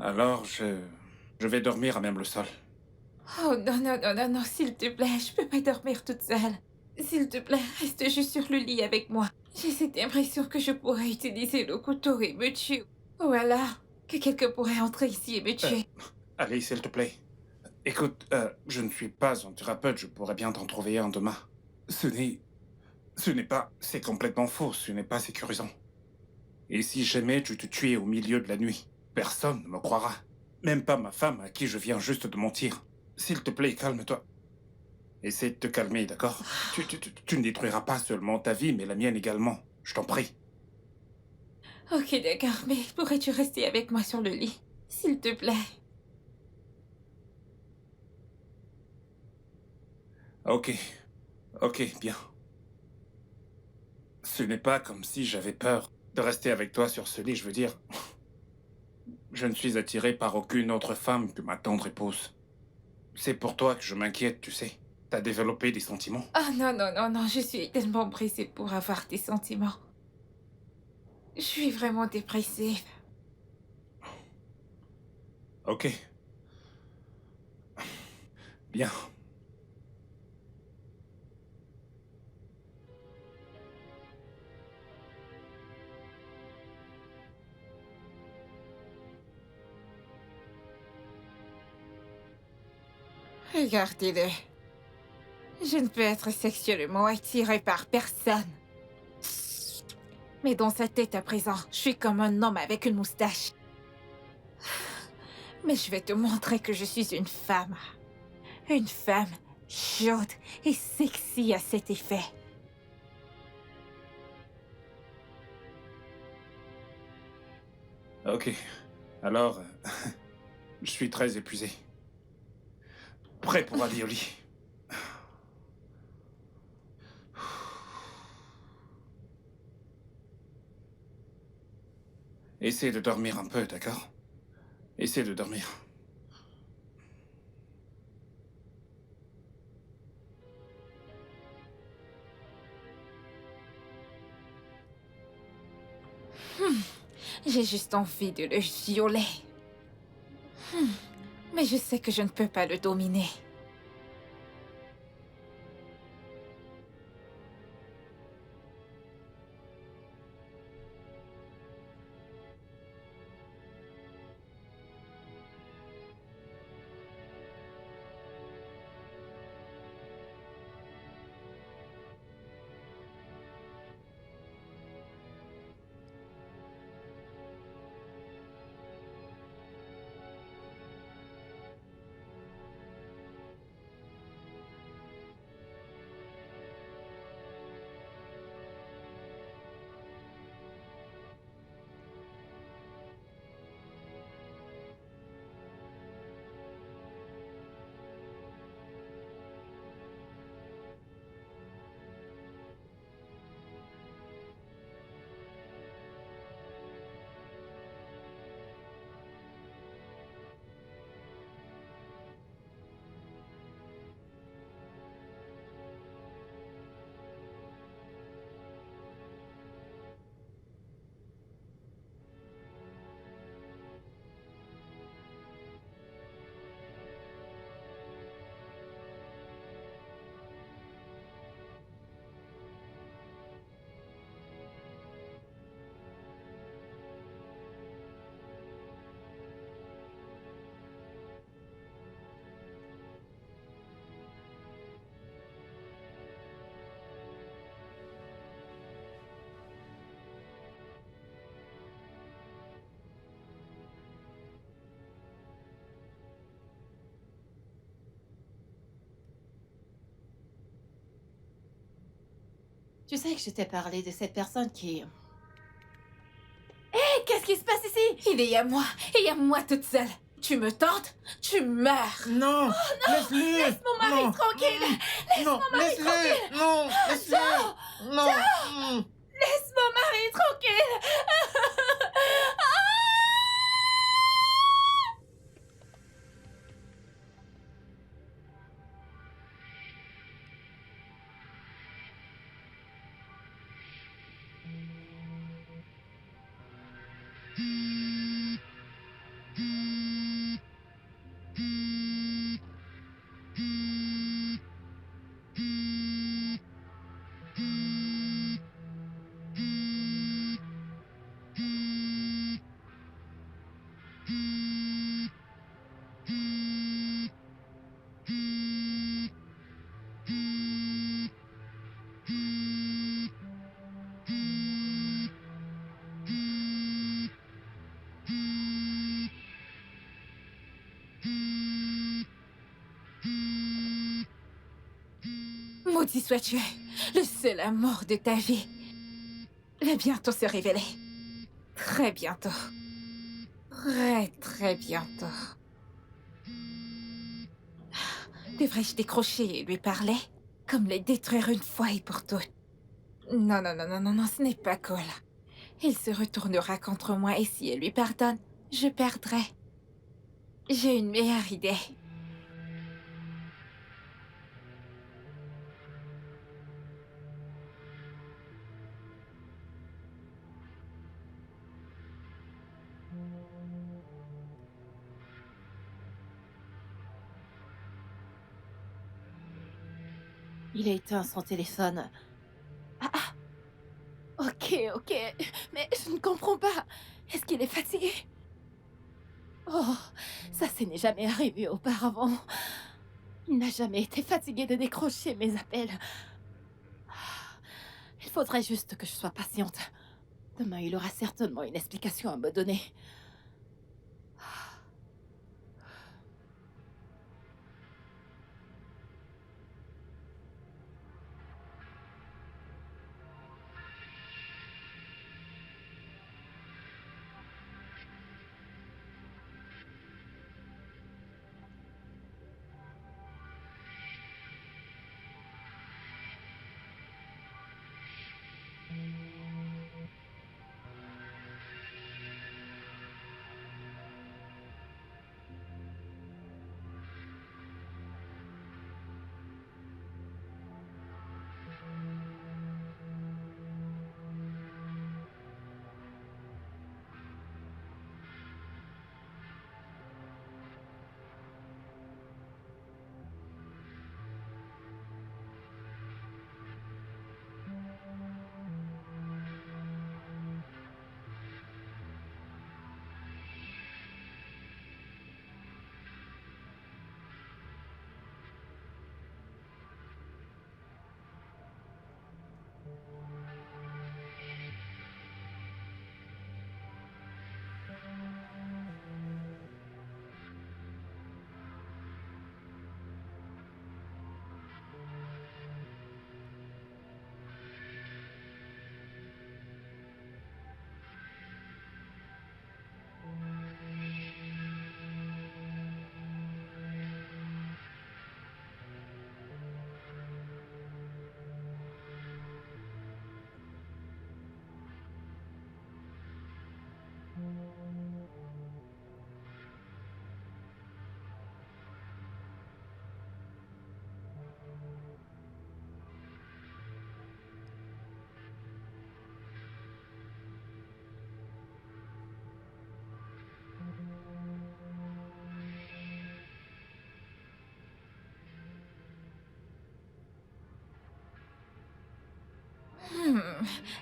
Alors, je vais dormir à même le sol. Oh non, non, non, non, non, s'il te plaît, je peux pas dormir toute seule. S'il te plaît, reste juste sur le lit avec moi. J'ai cette impression que je pourrais utiliser le couteau et me tuer. Ou alors, que quelqu'un pourrait entrer ici et me tuer. Allez, s'il te plaît. Écoute, je ne suis pas un thérapeute, je pourrais bien t'en trouver un demain. Ce n'est... Ce n'est pas... C'est complètement faux, ce n'est pas sécurisant. Et si jamais tu te tuais au milieu de la nuit, personne ne me croira. Même pas ma femme à qui je viens juste de mentir. S'il te plaît, calme-toi. Essaie de te calmer, d'accord? Tu ne détruiras pas seulement ta vie, mais la mienne également. Je t'en prie. Ok, d'accord, mais pourrais-tu rester avec moi sur le lit? S'il te plaît. Ok. Ok, bien. Ce n'est pas comme si j'avais peur de rester avec toi sur ce lit, je veux dire. Je ne suis attiré par aucune autre femme que ma tendre épouse. C'est pour toi que je m'inquiète, tu sais. T'as développé des sentiments. Ah non, non, non, non, je suis tellement pressée pour avoir des sentiments. Je suis vraiment dépressive. Ok. Bien. Regardez-le. Je ne peux être sexuellement attirée par personne. Mais dans sa tête à présent, je suis comme un homme avec une moustache. Mais je vais te montrer que je suis une femme. Une femme chaude et sexy à cet effet. Ok. Alors, je suis très épuisé. Prêt pour aller au lit. Essaie de dormir un peu, d'accord? Essaie de dormir. J'ai juste envie de le violer. Mais je sais que je ne peux pas le dominer. Tu sais que je t'ai parlé de cette personne qui... Hé, qu'est-ce qui se passe ici? Il est à moi, et à moi toute seule. Tu me tentes, tu meurs. Non, laisse-le. Laisse mon mari Non. tranquille. Non, laisse-le. Non, laisse-le. Non. Laisse mon mari tranquille. Maudit sois-tu, le seul amour de ta vie va bientôt se révéler. Très bientôt. Très, très bientôt. Devrais-je décrocher et lui parler? Comme les détruire une fois et pour toutes. Non, non, non, non, non, non, ce n'est pas cool. Il se retournera contre moi et si elle lui pardonne, je perdrai. J'ai une meilleure idée. Il a éteint son téléphone. Ok, ok. Mais je ne comprends pas. Est-ce qu'il est fatigué? Oh, ça n'est jamais arrivé auparavant. Il n'a jamais été fatigué de décrocher mes appels. Il faudrait juste que je sois patiente. Demain, il aura certainement une explication à me donner.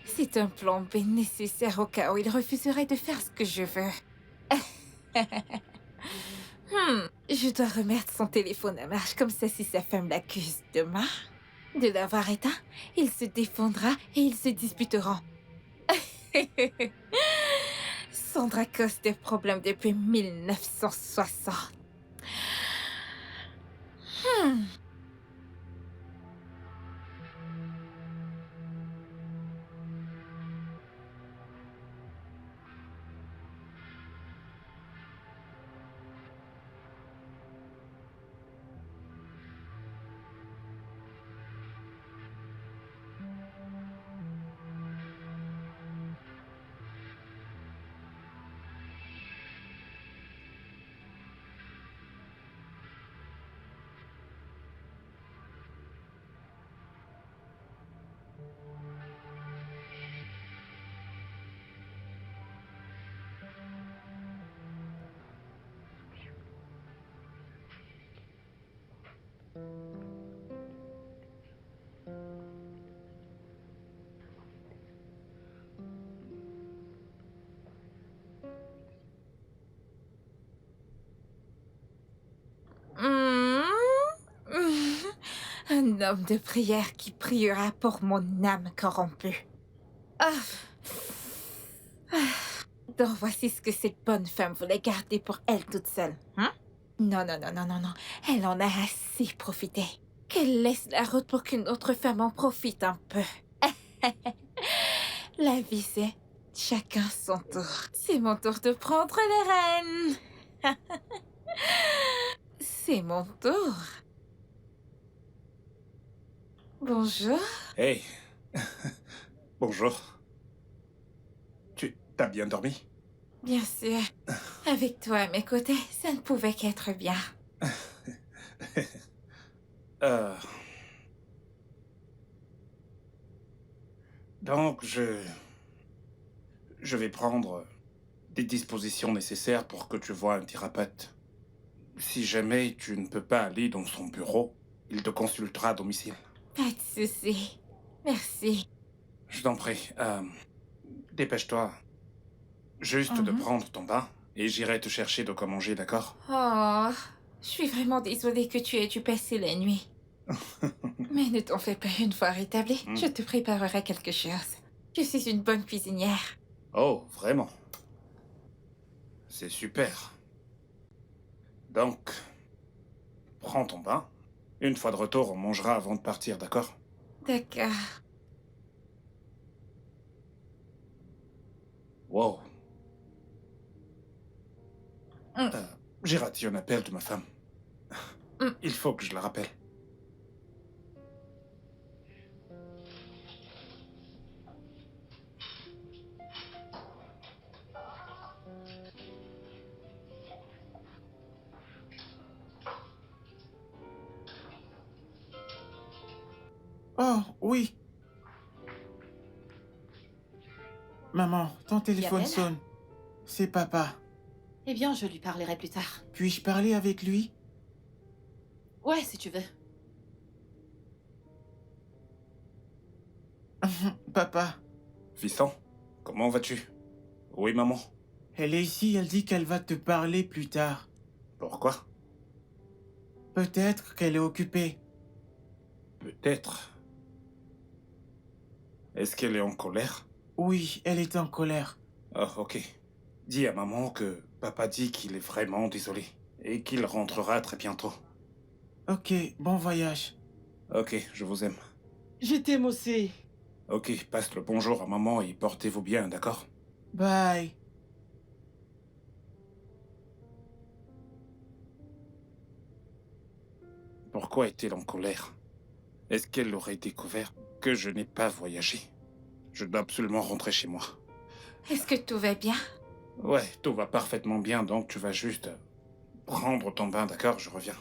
C'est un plan B nécessaire au cas où il refuserait de faire ce que je veux. Je dois remettre son téléphone à marche comme ça si sa femme l'accuse demain de l'avoir éteint, il se défendra et ils se disputeront. Sandra cause des problèmes depuis 1960. Un homme de prière qui priera pour mon âme corrompue. Donc voici ce que cette bonne femme voulait garder pour elle toute seule. Non, non, non, non, non, non. Elle en a assez profité. qu'elle laisse la route pour qu'une autre femme en profite un peu. La vie, c'est chacun son tour. C'est mon tour de prendre les rênes. C'est mon tour. Bonjour. Hey. Bonjour. Tu t'as bien dormi? Bien sûr. Avec toi à mes côtés, ça ne pouvait qu'être bien. Donc, je vais prendre des dispositions nécessaires pour que tu vois un thérapeute. Si jamais tu ne peux pas aller dans son bureau, il te consultera à domicile. Pas de souci. Merci. Je t'en prie. Dépêche-toi. Juste de prendre ton bain et j'irai te chercher de quoi manger, d'accord? Oh, je suis vraiment désolée que tu aies dû passer la nuit. Mais ne t'en fais pas, une fois rétabli, je te préparerai quelque chose. Je suis une bonne cuisinière. Oh, vraiment? C'est super. Donc, prends ton bain. Une fois de retour, on mangera avant de partir, d'accord? D'accord. Wow. J'ai raté un appel de ma femme. Il faut que je la rappelle. Oh, oui. Maman, ton téléphone Gabriel? sonne. C'est papa. Eh bien, je lui parlerai plus tard. Puis-je parler avec lui? Ouais, si tu veux. Papa, Fiston, comment vas-tu? Oui, maman. elle est ici, elle dit qu'elle va te parler plus tard. Pourquoi? Peut-être qu'elle est occupée. Peut-être. Est-ce qu'elle est en colère? Oui, elle est en colère. Oh, ok. Dis à maman que papa dit qu'il est vraiment désolé et qu'il rentrera très bientôt. Ok, bon voyage. Ok, je vous aime. Je t'aime aussi. Ok, passe le bonjour à maman et portez-vous bien, d'accord? Bye. Pourquoi est-elle en colère? Est-ce qu'elle aurait découvert que je n'ai pas voyagé? Je dois absolument rentrer chez moi. Est-ce que tout va bien? Ouais, tout va parfaitement bien, donc tu vas juste prendre ton bain, d'accord? Je reviens.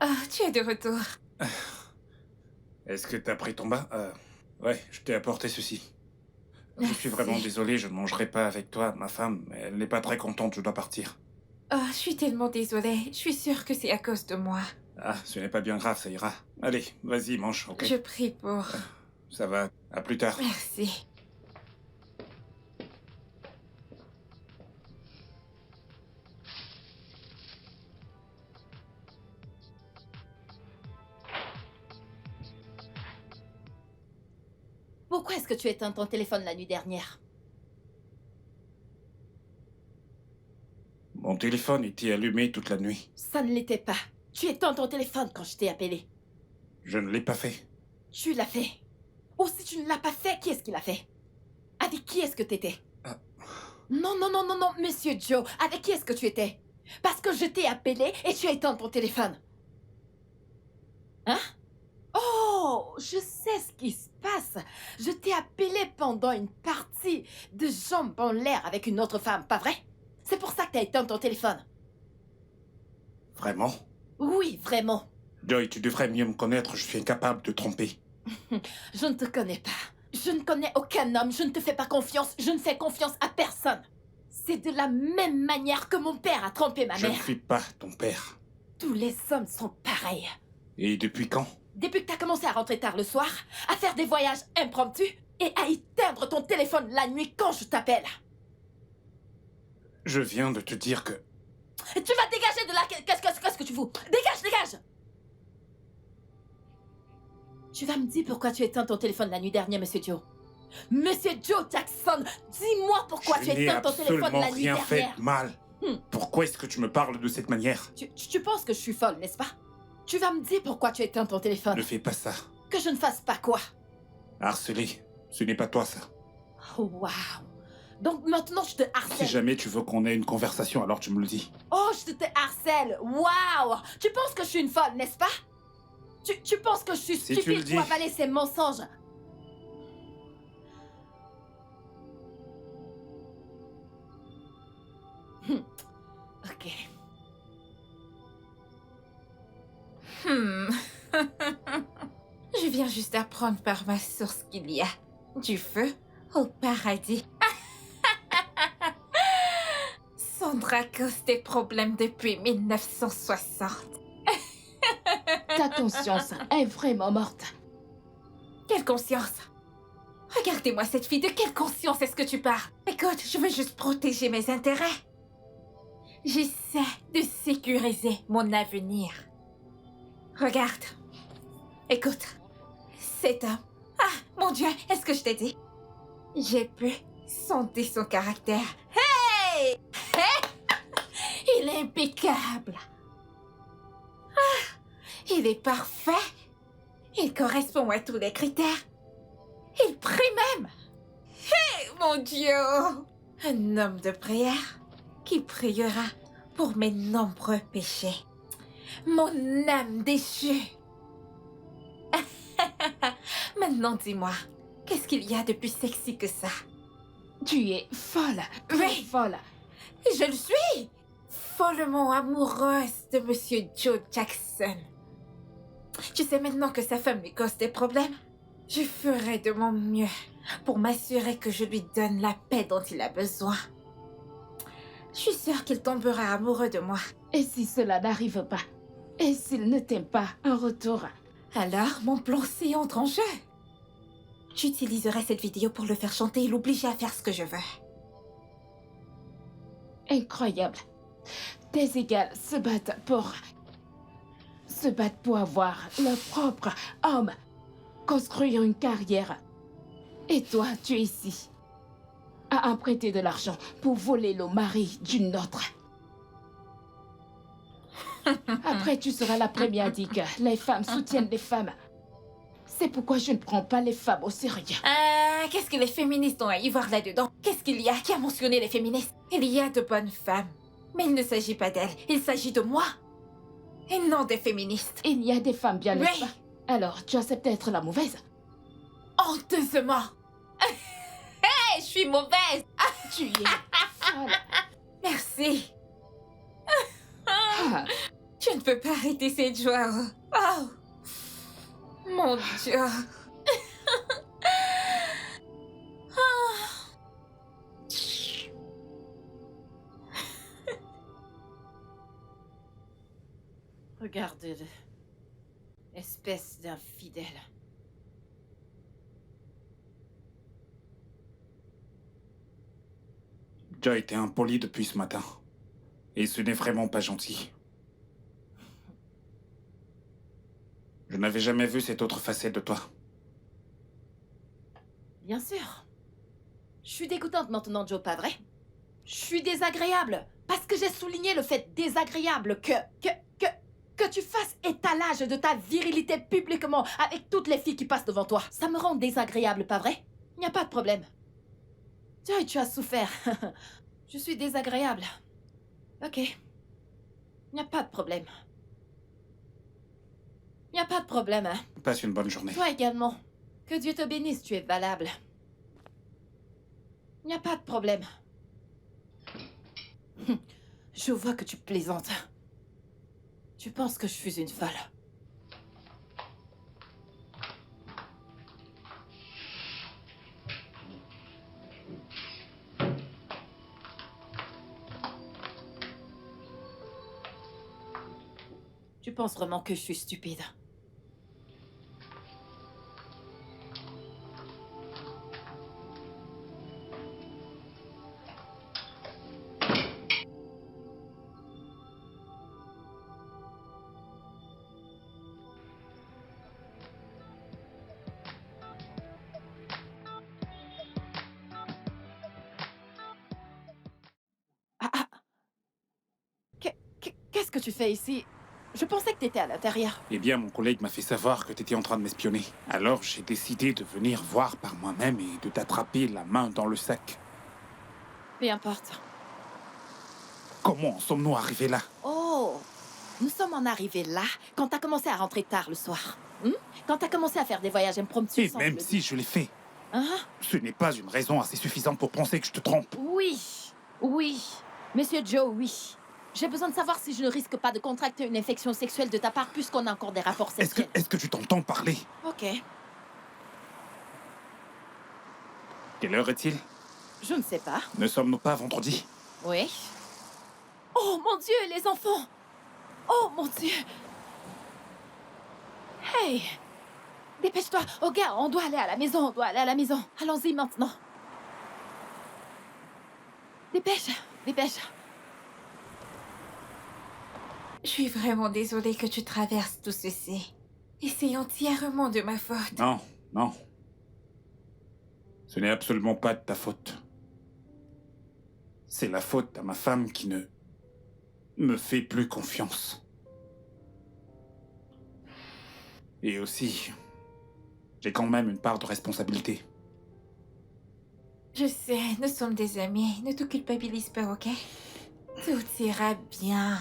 Oh, tu es de retour. Est-ce que t'as pris ton bain? Ouais, je t'ai apporté ceci. Je suis vraiment Merci. désolé, je ne mangerai pas avec toi, ma femme. Elle n'est pas très contente, je dois partir. Oh, je suis tellement désolée. Je suis sûre que c'est à cause de moi. Ah, ce n'est pas bien grave, ça ira. Allez, vas-y, mange, ok? Je prie pour... Ça va, à plus tard. Merci. Pourquoi est-ce que tu éteins ton téléphone la nuit dernière? Mon téléphone était allumé toute la nuit. Ça ne l'était pas. Tu éteins ton téléphone quand je t'ai appelé. Je ne l'ai pas fait. Tu l'as fait. Ou si tu ne l'as pas fait, qui est-ce qui l'a fait? Avec qui est-ce que t'étais? Ah. Non, non, non, non, non, Monsieur Joe. Avec qui est-ce que tu étais? Parce que je t'ai appelé et tu as éteint ton téléphone. Hein? Oh, je sais ce qui se passe. Je t'ai appelé pendant une partie de jambes en l'air avec une autre femme, pas vrai? C'est pour ça que t'as éteint ton téléphone. Vraiment? Oui, vraiment. Joy, tu devrais mieux me connaître, je suis incapable de tromper. Je ne te connais pas. Je ne connais aucun homme, je ne te fais pas confiance, je ne fais confiance à personne. C'est de la même manière que mon père a trompé ma Je ne mère. suis pas ton père. Tous les hommes sont pareils. Et depuis quand? Depuis que t'as commencé à rentrer tard le soir, à faire des voyages impromptus et à éteindre ton téléphone la nuit quand je t'appelle. Je viens de te dire que... Tu vas dégager de là. Qu'est-ce que tu fous? Dégage! Tu vas me dire pourquoi tu éteins ton téléphone la nuit dernière, Monsieur Joe. Monsieur Joe Jackson, dis-moi pourquoi tu éteins ton téléphone la nuit rien fait dernière. de mal. Pourquoi est-ce que tu me parles de cette manière? Tu penses que je suis folle, n'est-ce pas? Tu vas me dire pourquoi tu éteins ton téléphone. Ne fais pas ça. Que je ne fasse pas quoi? Harceler, ce n'est pas toi ça. Oh, waouh. Donc maintenant je te harcèle. Si jamais tu veux qu'on ait une conversation, alors tu me le dis. Oh, je te harcèle. Waouh. Tu penses que je suis une folle, n'est-ce pas? Tu penses que je suis Si tu le stupide dis. pour avaler ces mensonges? Ok. Je viens juste d'apprendre par ma source qu'il y a du feu au paradis. Sandra cause des problèmes depuis 1960. Ta conscience est vraiment morte. Quelle conscience? Regardez-moi cette fille, de quelle conscience est-ce que tu parles? Écoute, je veux juste protéger mes intérêts. J'essaie de sécuriser mon avenir. Regarde. Écoute. Cet homme. Ah, mon Dieu, est-ce que je t'ai dit? J'ai pu sonder son caractère. Hey! Il est impeccable. Ah, il est parfait. Il correspond à tous les critères. Il prie même. Hey, mon Dieu! Un homme de prière qui priera pour mes nombreux péchés. Mon âme déchue. Maintenant, dis-moi, qu'est-ce qu'il y a de plus sexy que ça? Tu es folle. Oui. Folle. Je le suis! Follement amoureuse de Monsieur Joe Jackson. Tu sais maintenant que sa femme lui cause des problèmes? Je ferai de mon mieux pour m'assurer que je lui donne la paix dont il a besoin. Je suis sûre qu'il tombera amoureux de moi. Et si cela n'arrive pas? Et s'il ne t'aime pas en retour? Alors, mon plan C entre en jeu. J'utiliserai cette vidéo pour le faire chanter et l'obliger à faire ce que je veux. Incroyable. Tes égales se battent pour avoir leur propre homme, construire une carrière. Et toi, tu es ici, à emprunter de l'argent pour voler le mari d'une autre. Après, tu seras la première à dire que les femmes soutiennent les femmes. C'est pourquoi je ne prends pas les femmes au sérieux. Qu'est-ce que les féministes ont à y voir là-dedans? Qu'est-ce qu'il y a? Qui a mentionné les féministes? Il y a de bonnes femmes. Mais il ne s'agit pas d'elles, il s'agit de moi. Et non des féministes. Il y a des femmes bien, n'est-ce Oui. pas? Alors, tu acceptes d'être la mauvaise? Honteusement. Hey, je suis mauvaise. Tu es folle. Merci. Ah, Je ne peux pas arrêter cette joie. Oh. Mon Dieu. Regarde-le. Espèce d'infidèle. Tu as été impoli depuis ce matin. Et ce n'est vraiment pas gentil. Je n'avais jamais vu cette autre facette de toi. Bien sûr. Je suis dégoûtante maintenant, Joe, pas vrai? Je suis désagréable. Parce que j'ai souligné le fait désagréable que tu fasses étalage de ta virilité publiquement avec toutes les filles qui passent devant toi. Ça me rend désagréable, pas vrai? Il n'y a pas de problème. Joy, tu as souffert. Je suis désagréable. Ok. Il n'y a pas de problème. Il n'y a pas de problème, hein? Passe une bonne journée. Toi également. Que Dieu te bénisse, tu es valable. Il n'y a pas de problème. Je vois que tu plaisantes. Tu penses que je suis une folle. Tu penses vraiment que je suis stupide? que tu fais ici? Je pensais que t'étais à l'intérieur. Eh bien, mon collègue m'a fait savoir que t'étais en train de m'espionner. Alors, j'ai décidé de venir voir par moi-même et de t'attraper la main dans le sac. Peu importe. Comment en sommes-nous arrivés là? Oh, nous sommes en arrivés là quand t'as commencé à rentrer tard le soir. Quand t'as commencé à faire des voyages impromptus Et sans même le si je l'ai fait, Hein? ce n'est pas une raison assez suffisante pour penser que je te trompe. Oui, oui. Monsieur Joe, oui. J'ai besoin de savoir si je ne risque pas de contracter une infection sexuelle de ta part puisqu'on a encore des rapports sexuels. Est-ce que tu t'entends parler? Ok. Quelle heure est-il? Je ne sais pas. Ne sommes-nous pas vendredi? Oui. Oh mon Dieu, les enfants! Oh mon Dieu! Hey! Dépêche-toi! Oh gars, on doit aller à la maison, on doit aller à la maison. Allons-y maintenant. Dépêche, dépêche. Je suis vraiment désolée que tu traverses tout ceci. Et c'est entièrement de ma faute. Non, non. Ce n'est absolument pas de ta faute. C'est la faute à ma femme qui ne me fait plus confiance. Et aussi, j'ai quand même une part de responsabilité. Je sais, nous sommes des amis. Ne te culpabilise pas, ok? Tout ira bien.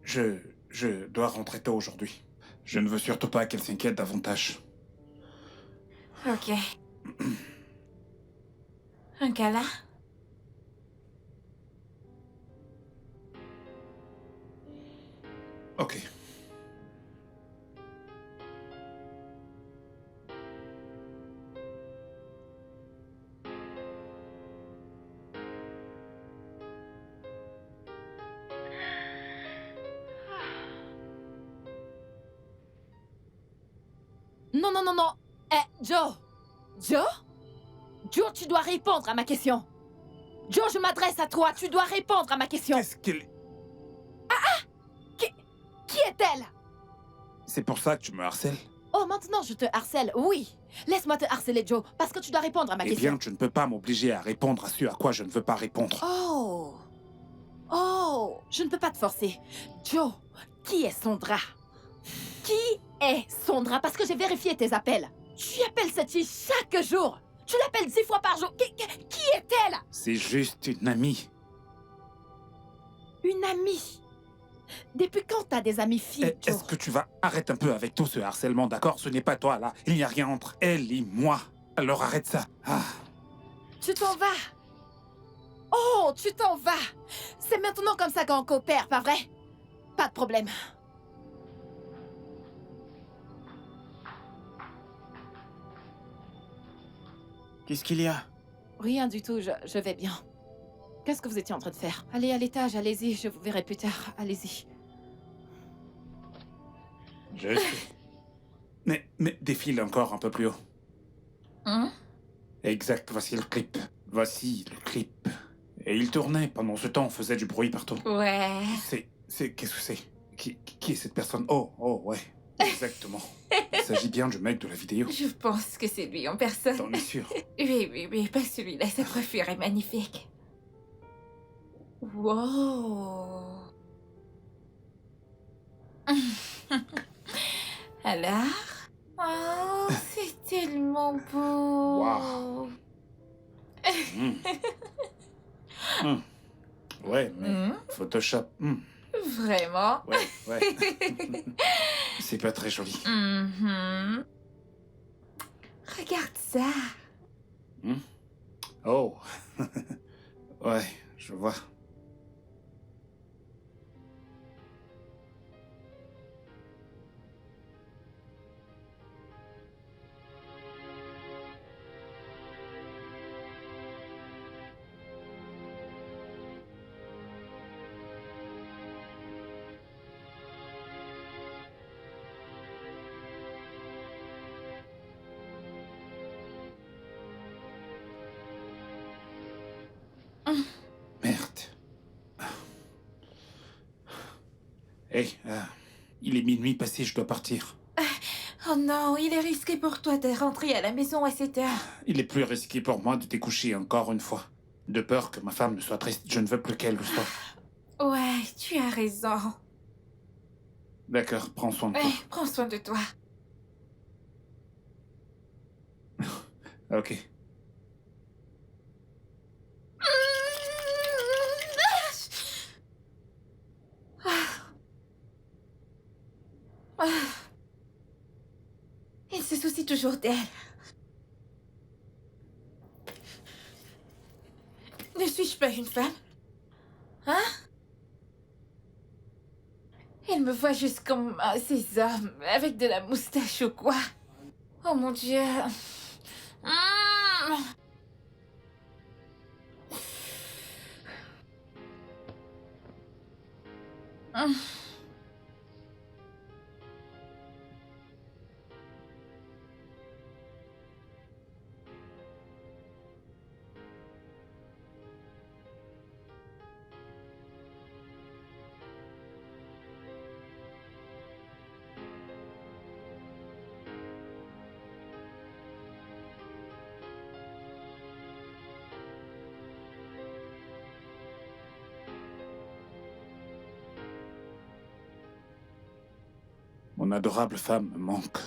Je dois rentrer tôt aujourd'hui. Je ne veux surtout pas qu'elle s'inquiète davantage. Ok. Un câlin? Ok. Non, non, non, non. Joe! Joe? Joe, tu dois répondre à ma question. Joe, je m'adresse à toi. Tu dois répondre à ma question. Qu'est-ce qu'elle... Qui est-elle? C'est pour ça que tu me harcèles? Oh, maintenant je te harcèle. Oui. Laisse-moi te harceler, Joe, parce que tu dois répondre à ma Eh question. bien, tu ne peux pas m'obliger à répondre à ce à quoi je ne veux pas répondre. Oh. Oh. Je ne peux pas te forcer. Joe, qui est Sondra? Qui est Sondra? Parce que j'ai vérifié tes appels. Tu appelles cette fille chaque jour. Tu l'appelles 10 fois par jour. Qui est-elle? C'est juste une amie. Une amie. Depuis quand t'as des amies filles, Joe? Est-ce que tu vas... Arrête un peu avec tout ce harcèlement, d'accord? Ce n'est pas toi, là. Il n'y a rien entre elle et moi. Alors arrête ça. Ah. Tu t'en vas. Oh, tu t'en vas. C'est maintenant comme ça qu'on coopère, pas vrai? Pas de problème. Qu'est-ce qu'il y a? Rien du tout, je vais bien. Qu'est-ce que vous étiez en train de faire? Allez à l'étage, allez-y, je vous verrai plus tard. Allez-y. Je sais. Mais défile encore un peu plus haut. Hein? Exact, voici le clip. Voici le clip. Et il tournait. Pendant ce temps, on faisait du bruit partout. Ouais. Qu'est-ce que c'est? Qui est cette personne? Oh, ouais. Exactement. Il s'agit bien du mec de la vidéo. Je pense que c'est lui en personne. T'en es sûr? Oui, pas celui-là. Sa coiffure est magnifique. Wow. Alors? Oh, c'est tellement beau. Wow. Hmm. Hmm. Ouais, mais Photoshop. Vraiment? Ouais. C'est pas très joli. Mhm. Regarde ça. Oh. Ouais, je vois. Merde. Hey, il est minuit passé, je dois partir. Oh non, il est risqué pour toi de rentrer à la maison à cette heure. Il est plus risqué pour moi de découcher encore une fois. De peur que ma femme ne soit triste, je ne veux plus qu'elle le soit. Ouais, tu as raison. D'accord, prends soin de Ouais, toi. prends soin de toi. Ok. Il se soucie toujours d'elle. Ne suis-je pas une femme? Hein? Il me voit juste comme ces hommes avec de la moustache ou quoi. Oh mon Dieu. Mmh. Mmh. Mon adorable femme me manque.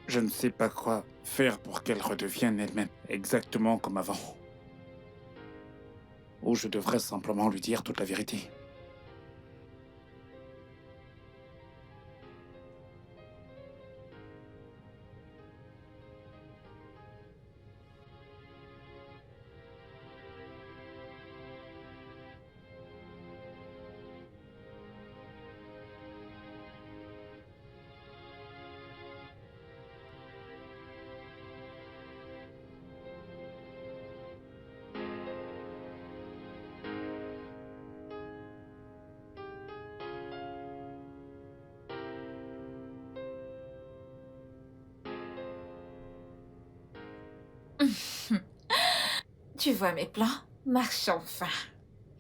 Je ne sais pas quoi faire pour qu'elle redevienne elle-même, exactement comme avant. Ou je devrais simplement lui dire toute la vérité. Tu vois mes plans? Marche enfin.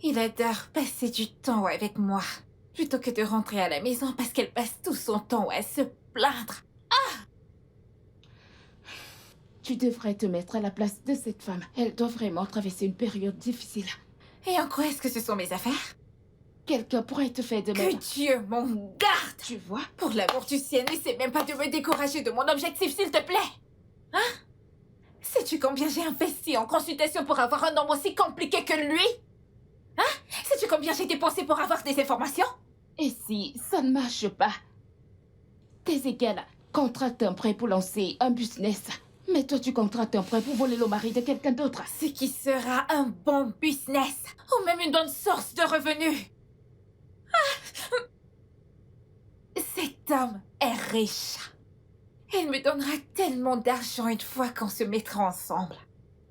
Il adore passer du temps avec moi, plutôt que de rentrer à la maison parce qu'elle passe tout son temps à se plaindre. Tu devrais te mettre à la place de cette femme. Elle doit vraiment traverser une période difficile. Et en quoi est-ce que ce sont mes affaires? Quelqu'un pourrait te faire de Que même. Dieu m'en garde! Tu vois? Pour l'amour du ciel, n'essaie même pas de me décourager de mon objectif, s'il te plaît! Hein? Sais-tu combien j'ai investi en consultation pour avoir un homme aussi compliqué que lui? Hein? Sais-tu combien j'ai dépensé pour avoir des informations? Et si ça ne marche pas? Tes égales contractent un prêt pour lancer un business. Mais toi, tu contractes un prêt pour voler le mari de quelqu'un d'autre. Ce qui sera un bon business, ou même une bonne source de revenus. Ah! Cet homme est riche. Il me donnera tellement d'argent une fois qu'on se mettra ensemble.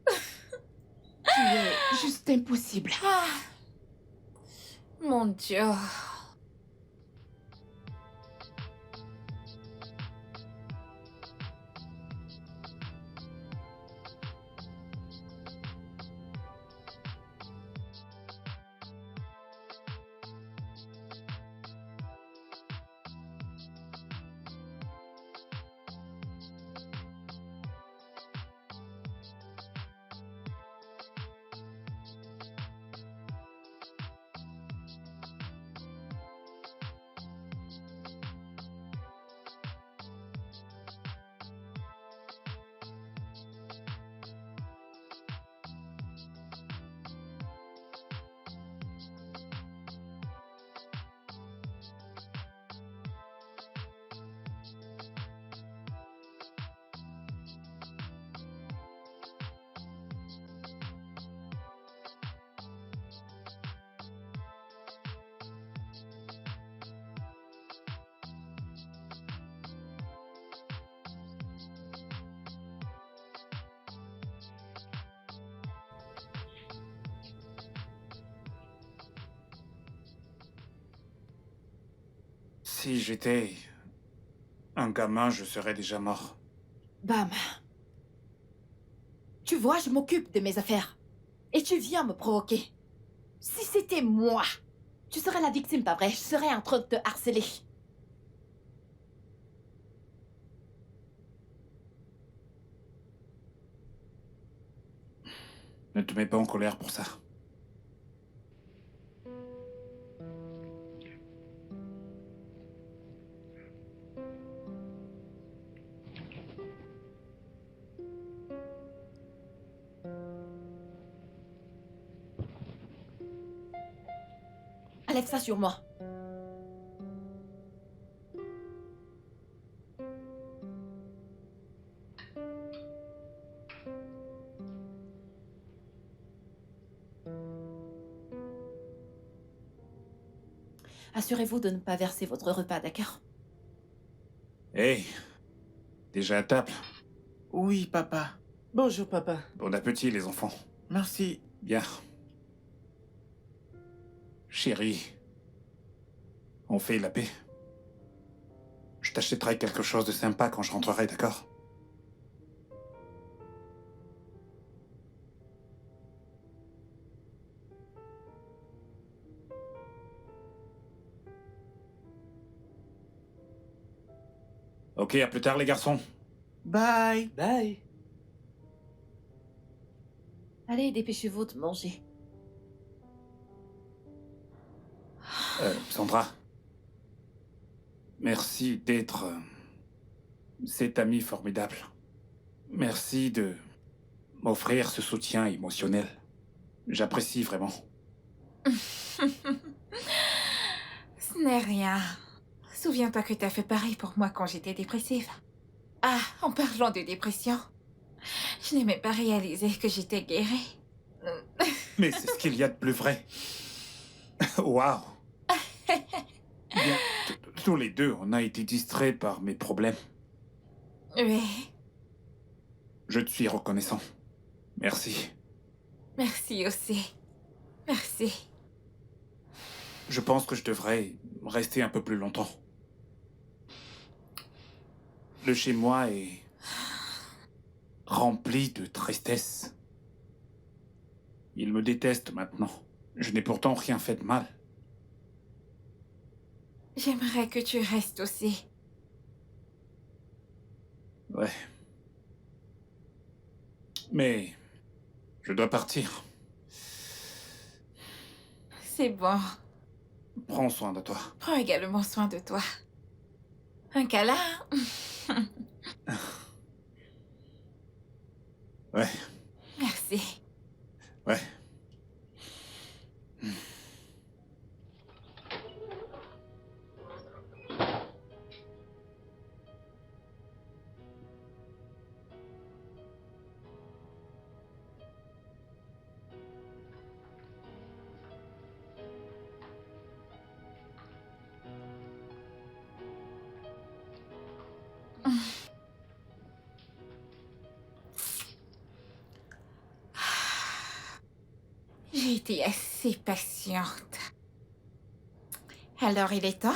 Tu es juste impossible. Ah! Mon Dieu. Si j'étais un gamin, je serais déjà mort. Bam. Tu vois, je m'occupe de mes affaires. Et tu viens me provoquer. Si c'était moi, tu serais la victime, pas vrai? Je serais en train de te harceler. Ne te mets pas en colère pour ça. Enlève ça sur moi. Assurez-vous de ne pas verser votre repas, d'accord? Hey, déjà à table. Oui, papa. Bonjour, papa. Bon appétit, les enfants. Merci. Bien. Chérie, on fait la paix. Je t'achèterai quelque chose de sympa quand je rentrerai, d'accord? Ok, à plus tard, les garçons. Bye. Bye. Allez, dépêchez-vous de manger. Sandra. Merci d'être cet ami formidable. Merci de m'offrir ce soutien émotionnel. J'apprécie vraiment. Ce n'est rien. Souviens-toi que t'as fait pareil pour moi quand j'étais dépressive. Ah, en parlant de dépression, je n'ai même pas réalisé que j'étais guérie. Mais c'est ce qu'il y a de plus vrai. Waouh. Bien, tous les deux, on a été distraits par mes problèmes. Oui, Je te suis reconnaissant. Merci. merci aussi. Merci. Je pense que je devrais rester un peu plus longtemps. Le chez-moi est rempli de tristesse. Il me déteste maintenant. Je n'ai pourtant rien fait de mal. J'aimerais que tu restes aussi. Ouais. Mais je dois partir. C'est bon. Prends soin de toi. Prends également soin de toi. Un câlin? Ouais, Merci. ouais. J'ai été assez patiente. Alors il est temps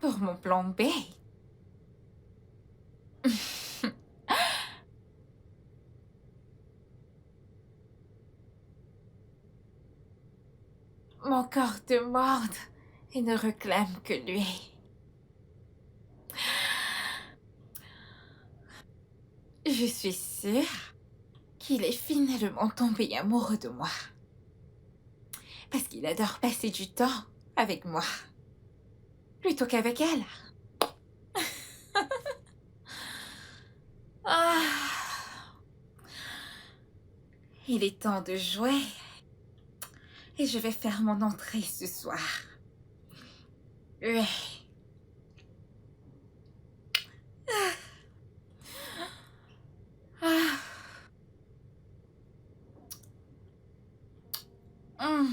pour mon plan B. Mon corps demande et ne réclame que lui. Je suis sûre qu'il est finalement tombé amoureux de moi. Parce qu'il adore passer du temps avec moi. Plutôt qu'avec elle. Ah. Il est temps de jouer. Et je vais faire mon entrée ce soir. Oui. Ah. Hum.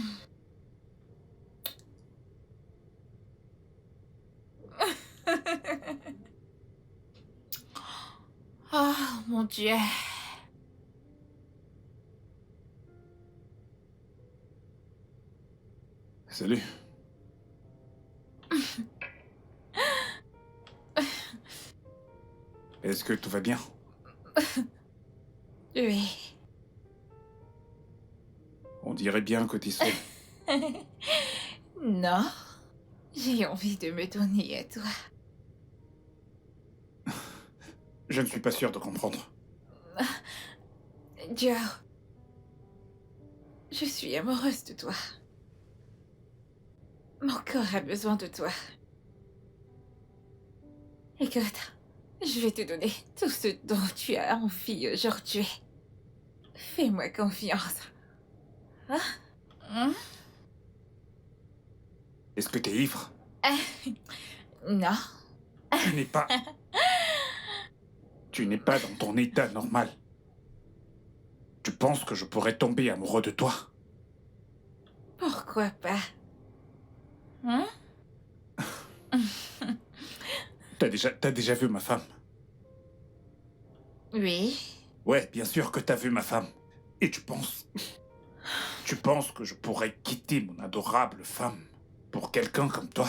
Oh mon Dieu. Salut. Est-ce que tout va bien? Oui. On dirait bien que t'es seul. Non. J'ai envie de me donner à toi. Je ne suis pas sûr de comprendre. Joe, je suis amoureuse de toi. Mon corps a besoin de toi. Écoute, je vais te donner tout ce dont tu as envie aujourd'hui. Fais-moi confiance. Hein? Est-ce que t'es ivre? Non. Tu n'es pas... Tu n'es pas dans ton état normal. Tu penses que je pourrais tomber amoureux de toi? Pourquoi pas? Hein? T'as déjà vu ma femme? Oui. Ouais, bien sûr que t'as vu ma femme. Et tu penses... Tu penses que je pourrais quitter mon adorable femme pour quelqu'un comme toi?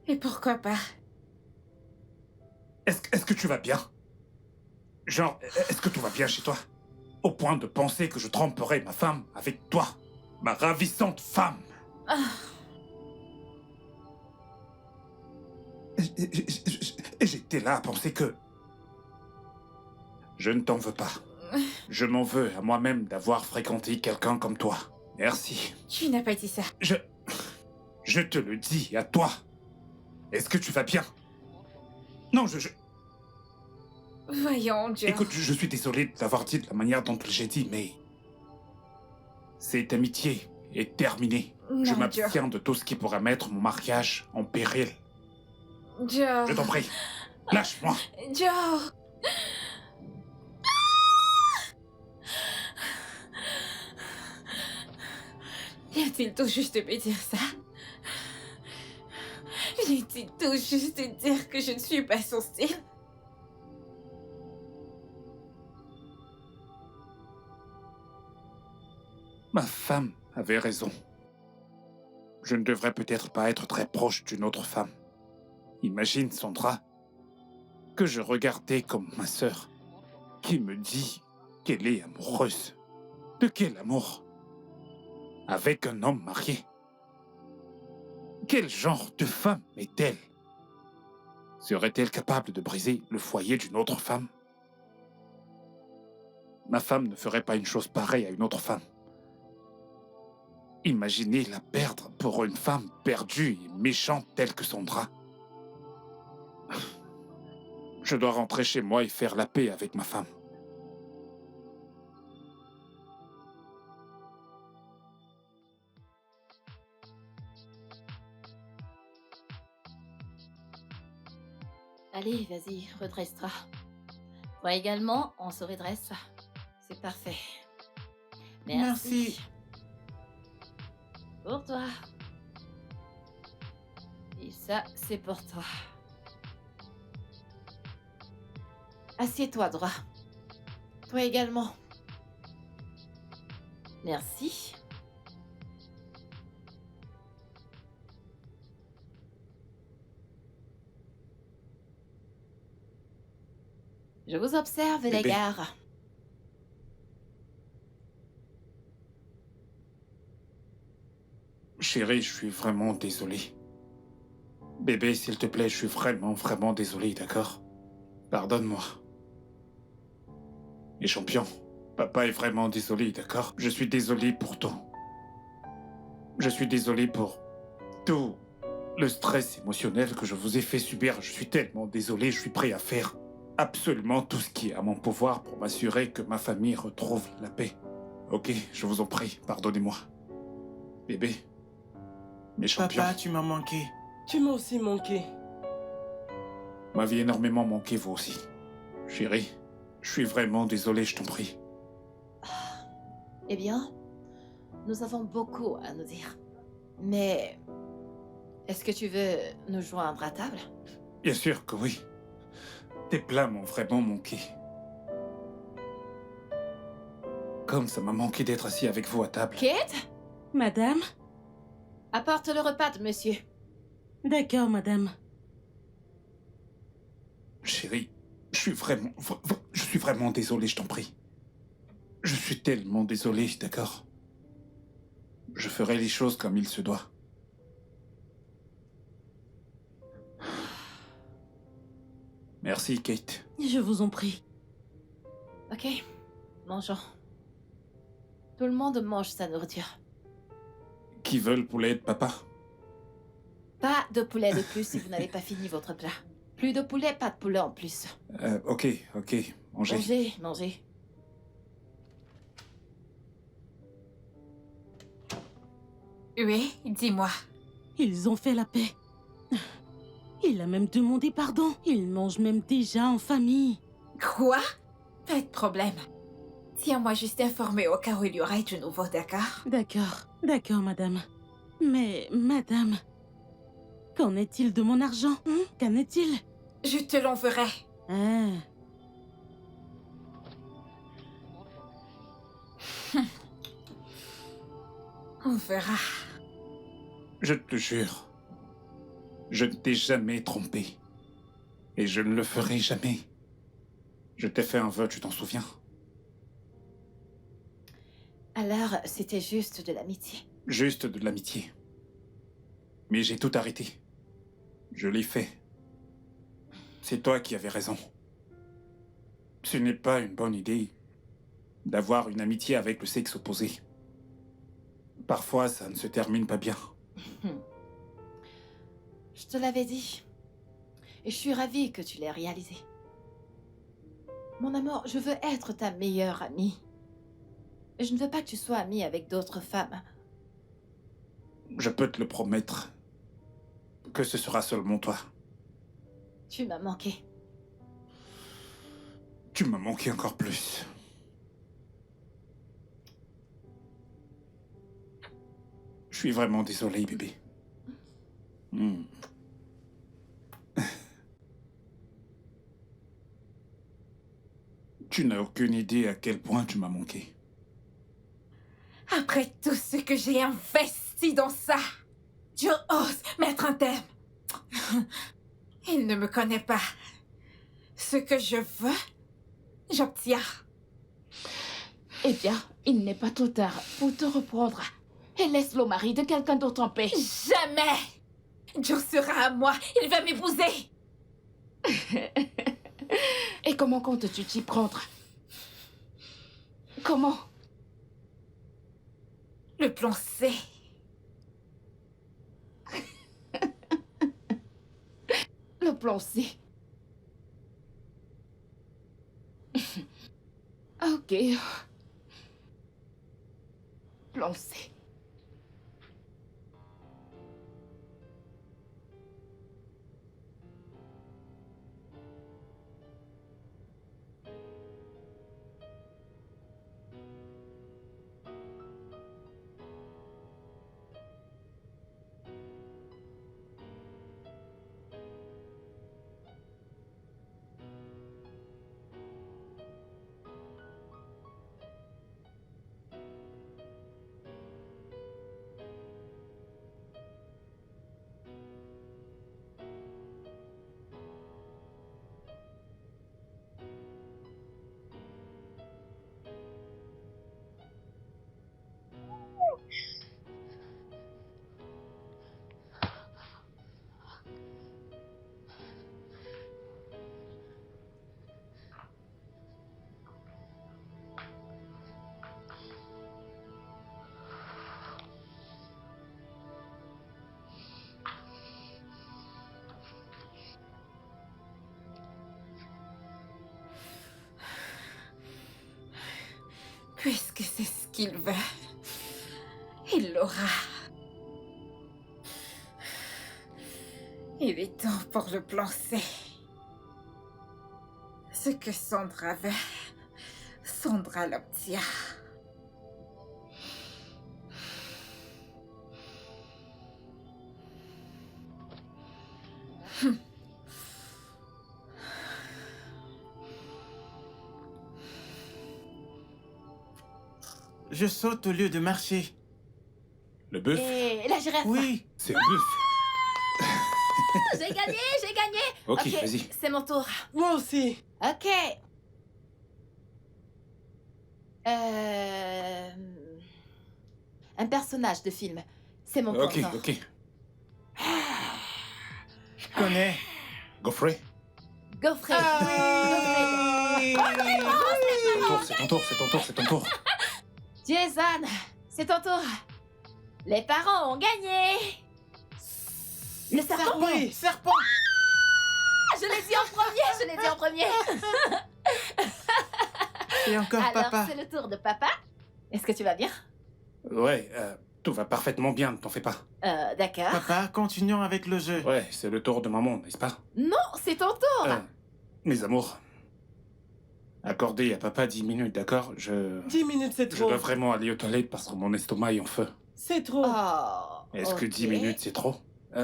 Et pourquoi pas? Est-ce que tu vas bien? Genre, est-ce que tout va bien chez toi? Au point de penser que je tromperais ma femme avec toi, ma ravissante femme. Et j'étais là à penser que... Je ne t'en veux pas. Je m'en veux à moi-même d'avoir fréquenté quelqu'un comme toi. Merci. Tu n'as pas dit ça. Je te le dis à toi. Est-ce que tu vas bien? Non, Voyons, Joe. Écoute, je suis désolé de l'avoir dit de la manière dont j'ai dit, mais... Cette amitié est terminée. Non, Je Joe. m'abstiens de tout ce qui pourrait mettre mon mariage en péril. Joe. Je t'en prie, lâche-moi. Joe. Vient-il tout juste de me dire ça? Vient-il tout juste de dire que je ne suis pas son style? Ma femme avait raison. Je ne devrais peut-être pas être très proche d'une autre femme. Imagine, Sandra, que je regardais comme ma sœur, qui me dit qu'elle est amoureuse. De quel amour? Avec un homme marié. Quel genre de femme est-elle? Serait-elle capable de briser le foyer d'une autre femme? Ma femme ne ferait pas une chose pareille à une autre femme. Imaginez la perdre pour une femme perdue et méchante telle que Sandra. Je dois rentrer chez moi et faire la paix avec ma femme. Allez, vas-y, redresse-toi. Toi également, on se redresse. C'est parfait. Merci. Pour toi. Et ça, c'est pour toi. Assieds-toi droit. Toi également. Merci. Je vous observe, les Bébé. gars. Chérie, je suis vraiment désolé. Bébé, s'il te plaît, je suis vraiment désolé, d'accord? Pardonne-moi. Et champion, papa est vraiment désolé, d'accord? Je suis désolé pour tout. Je suis désolé pour tout le stress émotionnel que je vous ai fait subir. Je suis tellement désolé, je suis prêt à faire absolument tout ce qui est à mon pouvoir pour m'assurer que ma famille retrouve la paix. Ok, je vous en prie, pardonnez-moi. Bébé, mes champions, Papa, tu m'as manqué. Tu m'as aussi manqué. m'aviez énormément manqué vous aussi. Chérie, je suis vraiment désolé, je t'en prie. Eh bien, nous avons beaucoup à nous dire. Mais est-ce que tu veux nous joindre à table? Bien sûr que oui. Tes plats m'ont vraiment manqué. Comme ça m'a manqué d'être assis avec vous à table. Kate, Madame? apporte le repas de monsieur. D'accord, madame. Chérie, je suis vraiment désolé, je t'en prie. Je suis tellement désolé, d'accord? Je ferai les choses comme il se doit. Merci, Kate. Je vous en prie. Ok, mangeons. Tout le monde mange sa nourriture. Qui veut le poulet de papa? Pas de poulet de plus si vous n'avez pas fini votre plat. Plus de poulet, pas de poulet en plus. Ok, mangez. Mangez, mangez. Oui, dis-moi. Ils ont fait la paix. Il a même demandé pardon. Ils mangent même déjà en famille. Quoi? Pas de problème. Tiens-moi juste informé au cas où il y aurait du nouveau, d'accord? D'accord, madame. Mais, madame, qu'en est-il de mon argent? Qu'en est-il? Je te l'enverrai. Ah, On verra. Je te jure, je ne t'ai jamais trompé. Et je ne le ferai jamais. Je t'ai fait un vœu, tu t'en souviens? Alors, c'était juste de l'amitié. Juste de l'amitié. Mais j'ai tout arrêté. Je l'ai fait. C'est toi qui avais raison. Ce n'est pas une bonne idée d'avoir une amitié avec le sexe opposé. Parfois, ça ne se termine pas bien. Je te l'avais dit. Et je suis ravie que tu l'aies réalisé. Mon amour, je veux être ta meilleure amie. Et je ne veux pas que tu sois amie avec d'autres femmes. Je peux te le promettre que ce sera seulement toi. Tu m'as manqué. Tu m'as manqué encore plus. Je suis vraiment désolé, bébé. Tu n'as aucune idée à quel point tu m'as manqué. Après tout ce que j'ai investi dans ça, tu oses mettre un terme. Il ne me connaît pas. Ce que je veux, j'obtiens. Eh bien, il n'est pas trop tard pour te reprendre. Et laisse le mari de quelqu'un d'autre en paix. Jamais! Joe sera à moi. Il va m'épouser. Et comment comptes-tu t'y prendre? Comment? Le plan C. Le plan C. Ok. Plan C. Puisque c'est ce qu'il veut, il l'aura. Il est temps pour le plan C. Ce que Sandra veut, Sandra l'obtient. Je saute au lieu de marcher. Le bœuf? Et la girafe. Oui. C'est le bœuf. J'ai gagné, j'ai gagné. Ok, vas-y. C'est mon tour. moi aussi. Ok. Un personnage de film. C'est mon Ok, content. ok. Je connais. Godfrey? Gaufred. C'est ton tour. Jason, c'est ton tour. Les parents ont gagné. Le serpent. Oui, serpent. Je l'ai dit en premier. Et encore Alors, papa. c'est le tour de papa. Est-ce que tu vas bien? Ouais, tout va parfaitement bien, ne t'en fais pas. D'accord. Papa, continuons avec le jeu. Ouais, c'est le tour de maman, n'est-ce pas? Non, c'est ton tour. Mes amours, accordez à papa 10 minutes, d'accord? 10 minutes, c'est Je trop. dois vraiment aller aux toilettes parce que mon estomac est en feu. C'est trop. Oh. Est-ce que 10 minutes, c'est trop?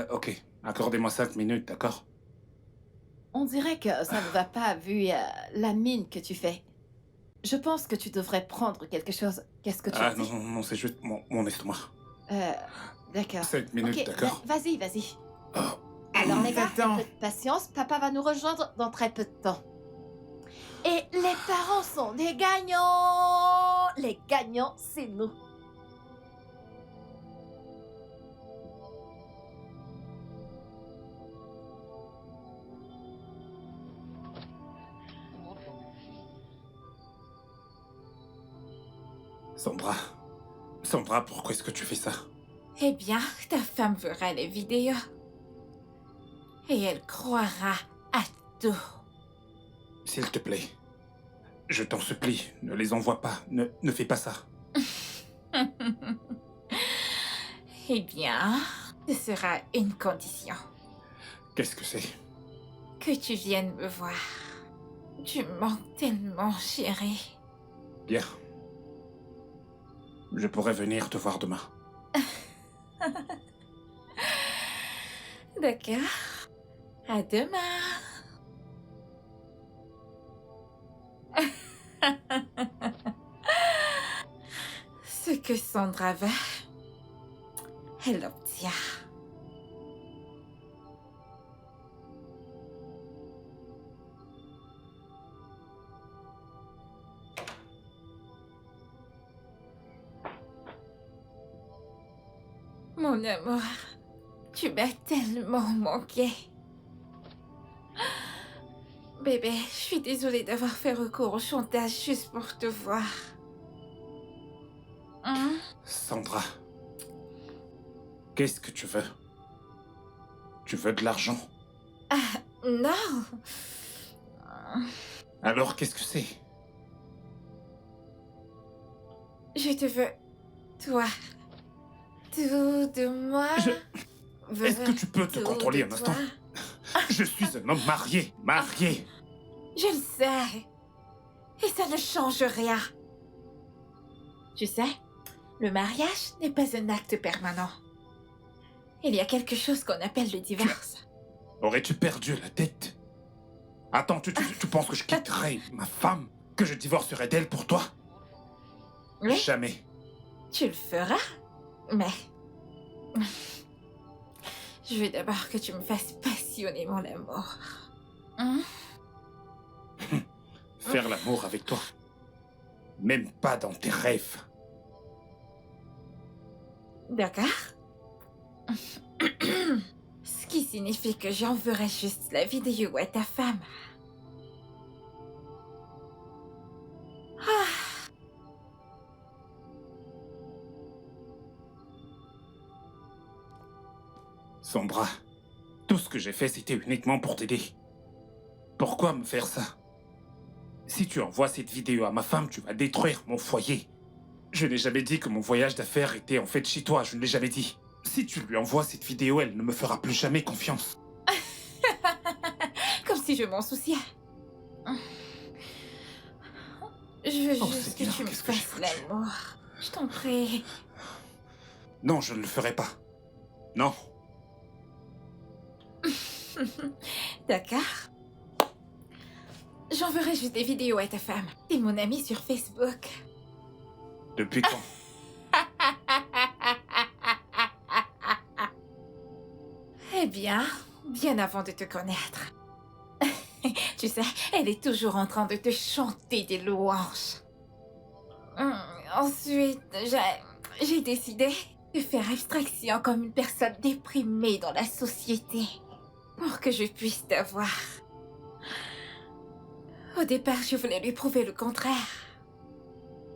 Ok, accordez-moi 5 minutes, d'accord? On dirait que ça ne va pas vu la mine que tu fais. Je pense que tu devrais prendre quelque chose. Qu'est-ce que tu Ah dis? non, c'est juste mon estomac. D'accord. 5 minutes, Ok, d'accord? Vas-y. Oh. Alors les gars, Attends. un peu de patience. Papa va nous rejoindre dans très peu de temps. Et les parents sont des gagnants. Les gagnants, c'est nous. Sandra, pourquoi est-ce que tu fais ça? Eh bien, ta femme verra les vidéos. Et elle croira à tout. S'il te plaît, je t'en supplie, ne les envoie pas, ne fais pas ça. Eh bien, ce sera une condition. Qu'est-ce que c'est? Que tu viennes me voir. Tu me manques tellement, chérie. Bien. Je pourrais venir te voir demain. D'accord. À demain. Ce que Sandra veut, elle l'obtient. Mon amour, tu m'as tellement manqué. Bébé, je suis désolée d'avoir fait recours au chantage juste pour te voir. Hein? Sandra, qu'est-ce que tu veux? Tu veux de l'argent? Non. Alors qu'est-ce que c'est? Je te veux, toi. Tout de moi. Est-ce que tu peux te Tout contrôler de un instant? toi. Je suis un homme marié. Je le sais. Et ça ne change rien. Tu sais, le mariage n'est pas un acte permanent. Il y a quelque chose qu'on appelle le divorce. Aurais-tu perdu la tête? Attends, tu penses que je quitterais ma femme? Que je divorcerais d'elle pour toi? Oui, Jamais. tu le feras, mais... Je veux d'abord que tu me fasses passionnément l'amour. Hein? Faire l'amour avec toi. Même pas dans tes rêves. D'accord. Ce qui signifie que j'enverrai juste la vidéo à ta femme. Ah. Sandra, tout ce que j'ai fait, c'était uniquement pour t'aider. Pourquoi me faire ça? Si tu envoies cette vidéo à ma femme, tu vas détruire mon foyer. Je n'ai jamais dit que mon voyage d'affaires était en fait chez toi, je ne l'ai jamais dit. Si tu lui envoies cette vidéo, elle ne me fera plus jamais confiance. Comme si je m'en souciais. Je veux Oh, juste Seigneur, que tu me qu'est-ce que j'ai fasses foutu? l'amour. Je t'en prie. Non, je ne le ferai pas. Non. D'accord. J'enverrai juste des vidéos à ta femme. T'es mon amie sur Facebook. Depuis quand? Eh bien, bien avant de te connaître. Tu sais, elle est toujours en train de te chanter des louanges. Ensuite, j'ai décidé de faire abstraction comme une personne déprimée dans la société pour que je puisse t'avoir. Au départ, je voulais lui prouver le contraire.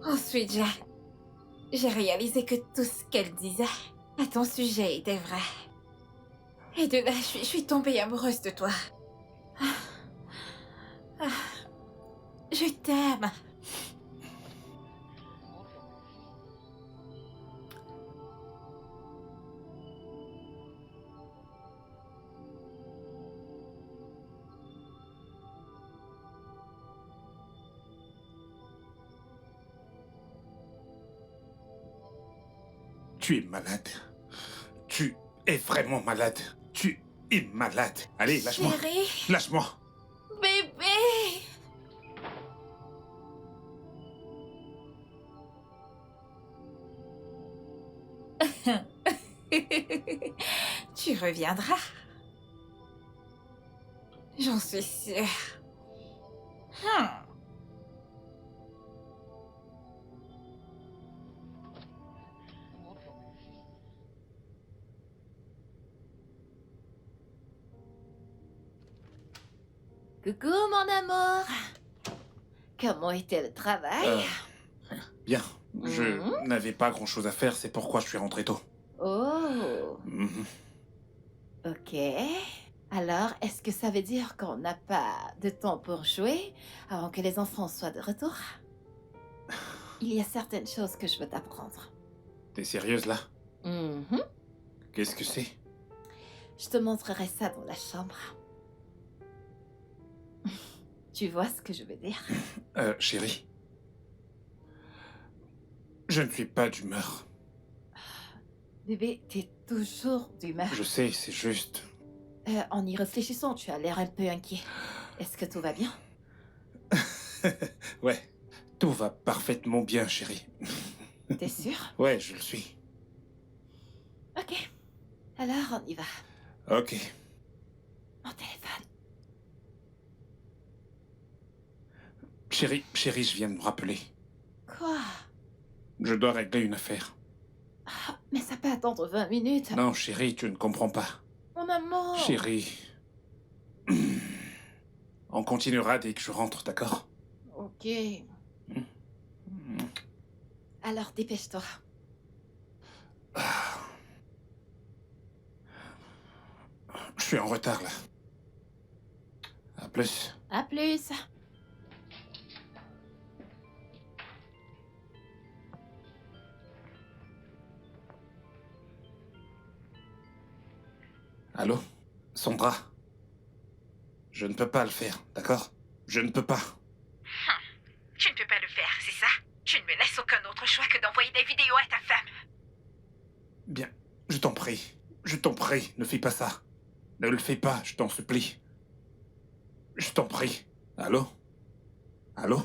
Ensuite, j'ai réalisé que tout ce qu'elle disait à ton sujet était vrai. Et de là, je suis tombée amoureuse de toi. Je t'aime. Tu es malade. Tu es vraiment malade. Tu es malade. Allez, lâche-moi. Chérie, Lâche-moi. bébé. Tu reviendras. J'en suis sûre. Coucou, mon amour. Comment était le travail? Bien. Je n'avais pas grand-chose à faire, c'est pourquoi je suis rentré tôt. Oh, Mhm. ok. Alors, est-ce que ça veut dire qu'on n'a pas de temps pour jouer avant que les enfants soient de retour? Il y a certaines choses que je veux t'apprendre. T'es sérieuse là? Mhm. Qu'est-ce que c'est? Je te montrerai ça dans la chambre. Tu vois ce que je veux dire? Chérie. Je ne suis pas d'humeur. Bébé, t'es toujours d'humeur. Je sais, c'est juste... En y réfléchissant, tu as l'air un peu inquiet. Est-ce que tout va bien? Ouais, tout va parfaitement bien, chérie. T'es sûr? Ouais, je le suis. Ok. Alors, on y va. Ok. Mon téléphone. Chérie, je viens de me rappeler. Quoi? Je dois régler une affaire. Ah, mais ça peut attendre 20 minutes. Non, chérie, tu ne comprends pas. Mon amour. Chérie... On continuera dès que je rentre, d'accord? Ok. Alors, dépêche-toi. Je suis en retard, là. À plus. À plus. Allô? Sandra? Je ne peux pas le faire, d'accord? Je ne peux pas. Tu ne peux pas le faire, c'est ça? Tu ne me laisses aucun autre choix que d'envoyer des vidéos à ta femme. Bien, je t'en prie. Je t'en prie, ne fais pas ça. Ne le fais pas, je t'en supplie. Je t'en prie. Allô? Allô?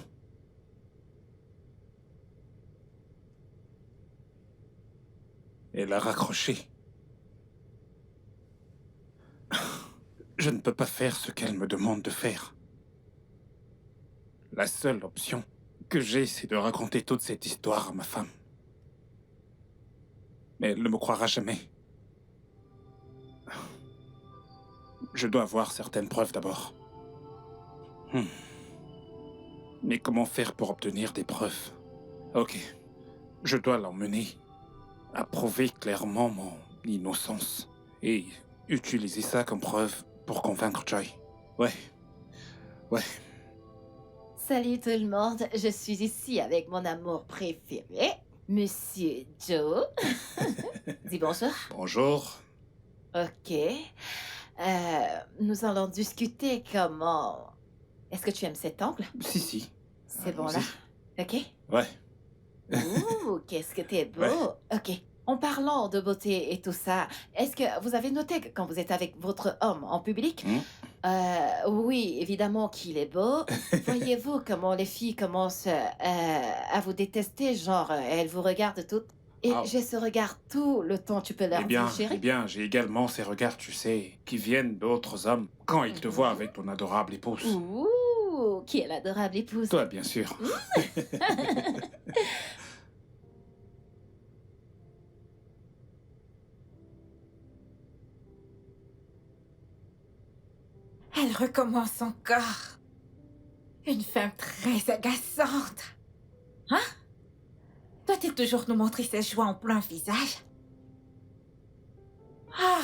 Elle a raccroché. Je ne peux pas faire ce qu'elle me demande de faire. La seule option que j'ai, c'est de raconter toute cette histoire à ma femme. Mais elle ne me croira jamais. Je dois avoir certaines preuves d'abord. Mais comment faire pour obtenir des preuves? Ok. Je dois l'emmener à prouver clairement mon innocence. Et utiliser ça comme preuve pour convaincre Joy. Ouais. Ouais. Salut tout le monde. Je suis ici avec mon amour préféré, Monsieur Joe. Dis bonjour. Bonjour. Ok. Nous allons discuter comment... Est-ce que tu aimes cet angle? Si. C'est bon là? Ok. Ouais. Ouh, qu'est-ce que t'es beau. Ouais. Ok. En parlant de beauté et tout ça, est-ce que vous avez noté que quand vous êtes avec votre homme en public, oui, évidemment qu'il est beau. Voyez-vous comment les filles commencent à vous détester, genre elles vous regardent toutes. Et Ah. j'ai ce regard tout le temps, tu peux leur Eh dire, chérie. bien, j'ai également ces regards, tu sais, qui viennent d'autres hommes quand ils te voient avec ton adorable épouse. Ouh, qui est l'adorable épouse. Toi, bien sûr. Elle recommence encore. Une femme très agaçante. Hein? Doit-il toujours nous montrer ses joies en plein visage? Ah!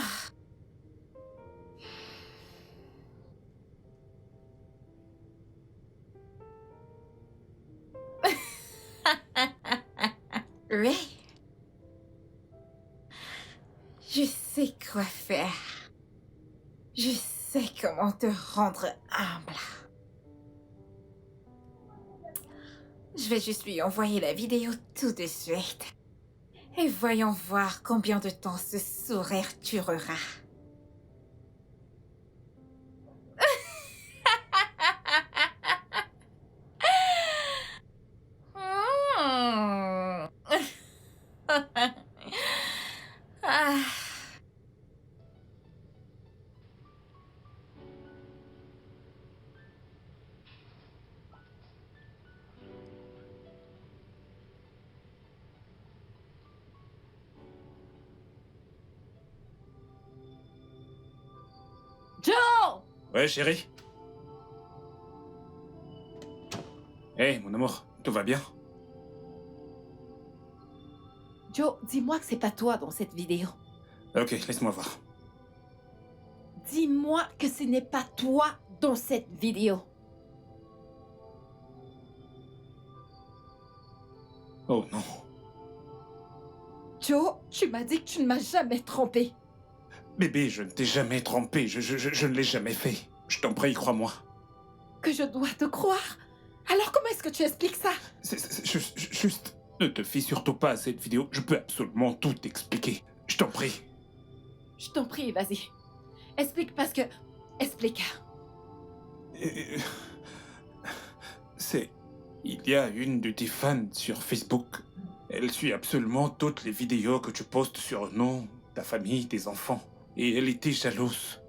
Oui. Je sais quoi faire. Je sais comment te rendre humble. Je vais juste lui envoyer la vidéo tout de suite. Et voyons voir combien de temps ce sourire durera. Ah. Joe! Ouais, chérie. Hé, mon amour, tout va bien? Joe, dis-moi que c'est pas toi dans cette vidéo. Ok, laisse-moi voir. Dis-moi que ce n'est pas toi dans cette vidéo. Oh non. Joe, tu m'as dit que tu ne m'as jamais trompé. Bébé, je ne t'ai jamais trompé. Je ne l'ai jamais fait. Je t'en prie, crois-moi. Que je dois te croire? Alors comment est-ce que tu expliques ça? Juste, ne te fie surtout pas à cette vidéo. Je peux absolument tout expliquer. Je t'en prie. Je t'en prie, vas-y. Explique parce que... Explique. Euh, C'est... Il y a une de tes fans sur Facebook. Elle suit absolument toutes les vidéos que tu postes sur nous, ta famille, tes enfants. Et elle était jalouse.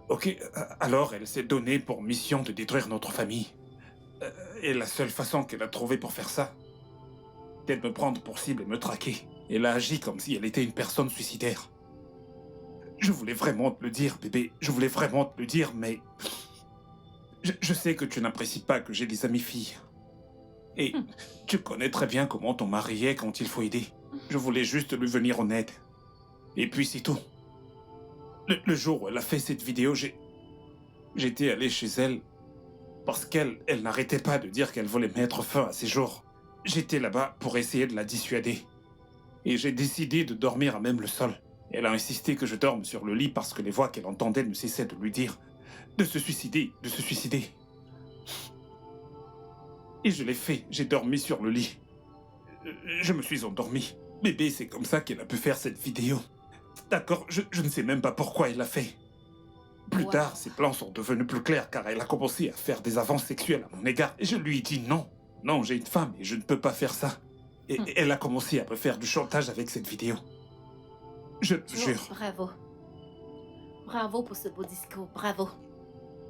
Ok, alors elle s'est donnée pour mission de détruire notre famille. Et la seule façon qu'elle a trouvée pour faire ça, c'est de me prendre pour cible et me traquer. Elle a agi comme si elle était une personne suicidaire. Je voulais vraiment te le dire, bébé. Je voulais vraiment te le dire, mais... Je sais que tu n'apprécies pas que j'ai des amis filles. Et tu connais très bien comment ton mari est quand il faut aider. Je voulais juste lui venir en aide. Et puis c'est tout. Le jour où elle a fait cette vidéo, j'étais allé chez elle parce qu'elle n'arrêtait pas de dire qu'elle voulait mettre fin à ses jours. J'étais là-bas pour essayer de la dissuader. Et j'ai décidé de dormir à même le sol. Elle a insisté que je dorme sur le lit parce que les voix qu'elle entendait ne cessaient de lui dire de se suicider, de se suicider. Et je l'ai fait, j'ai dormi sur le lit. Je me suis endormi. Bébé, c'est comme ça qu'elle a pu faire cette vidéo. D'accord, je ne sais même pas pourquoi elle l'a fait. Plus Wow. tard, ses plans sont devenus plus clairs car elle a commencé à faire des avances sexuelles à mon égard. Et je lui ai dit non. Non, j'ai une femme et je ne peux pas faire ça. Et elle a commencé à me faire du chantage avec cette vidéo. Je te Joe, jure. bravo. Bravo pour ce beau discours, bravo.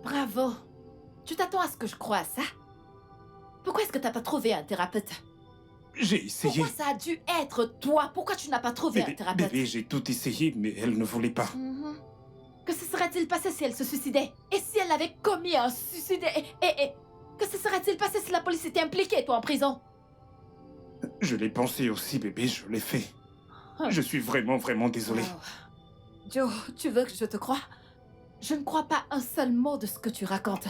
Bravo. Tu t'attends à ce que je croie à ça? Pourquoi est-ce que t'as pas trouvé un thérapeute? J'ai essayé. Pourquoi ça a dû être toi? Pourquoi tu n'as pas trouvé un thérapeute? Bébé, j'ai tout essayé, mais elle ne voulait pas. Mhm. Que se serait-il passé si elle se suicidait? Et si elle avait commis un suicide? Et que se serait-il passé si la police était impliquée, toi, en prison? Je l'ai pensé aussi, bébé, je l'ai fait. Je suis vraiment, vraiment désolé. Oh. Joe, tu veux que je te croie? Je ne crois pas un seul mot de ce que tu racontes.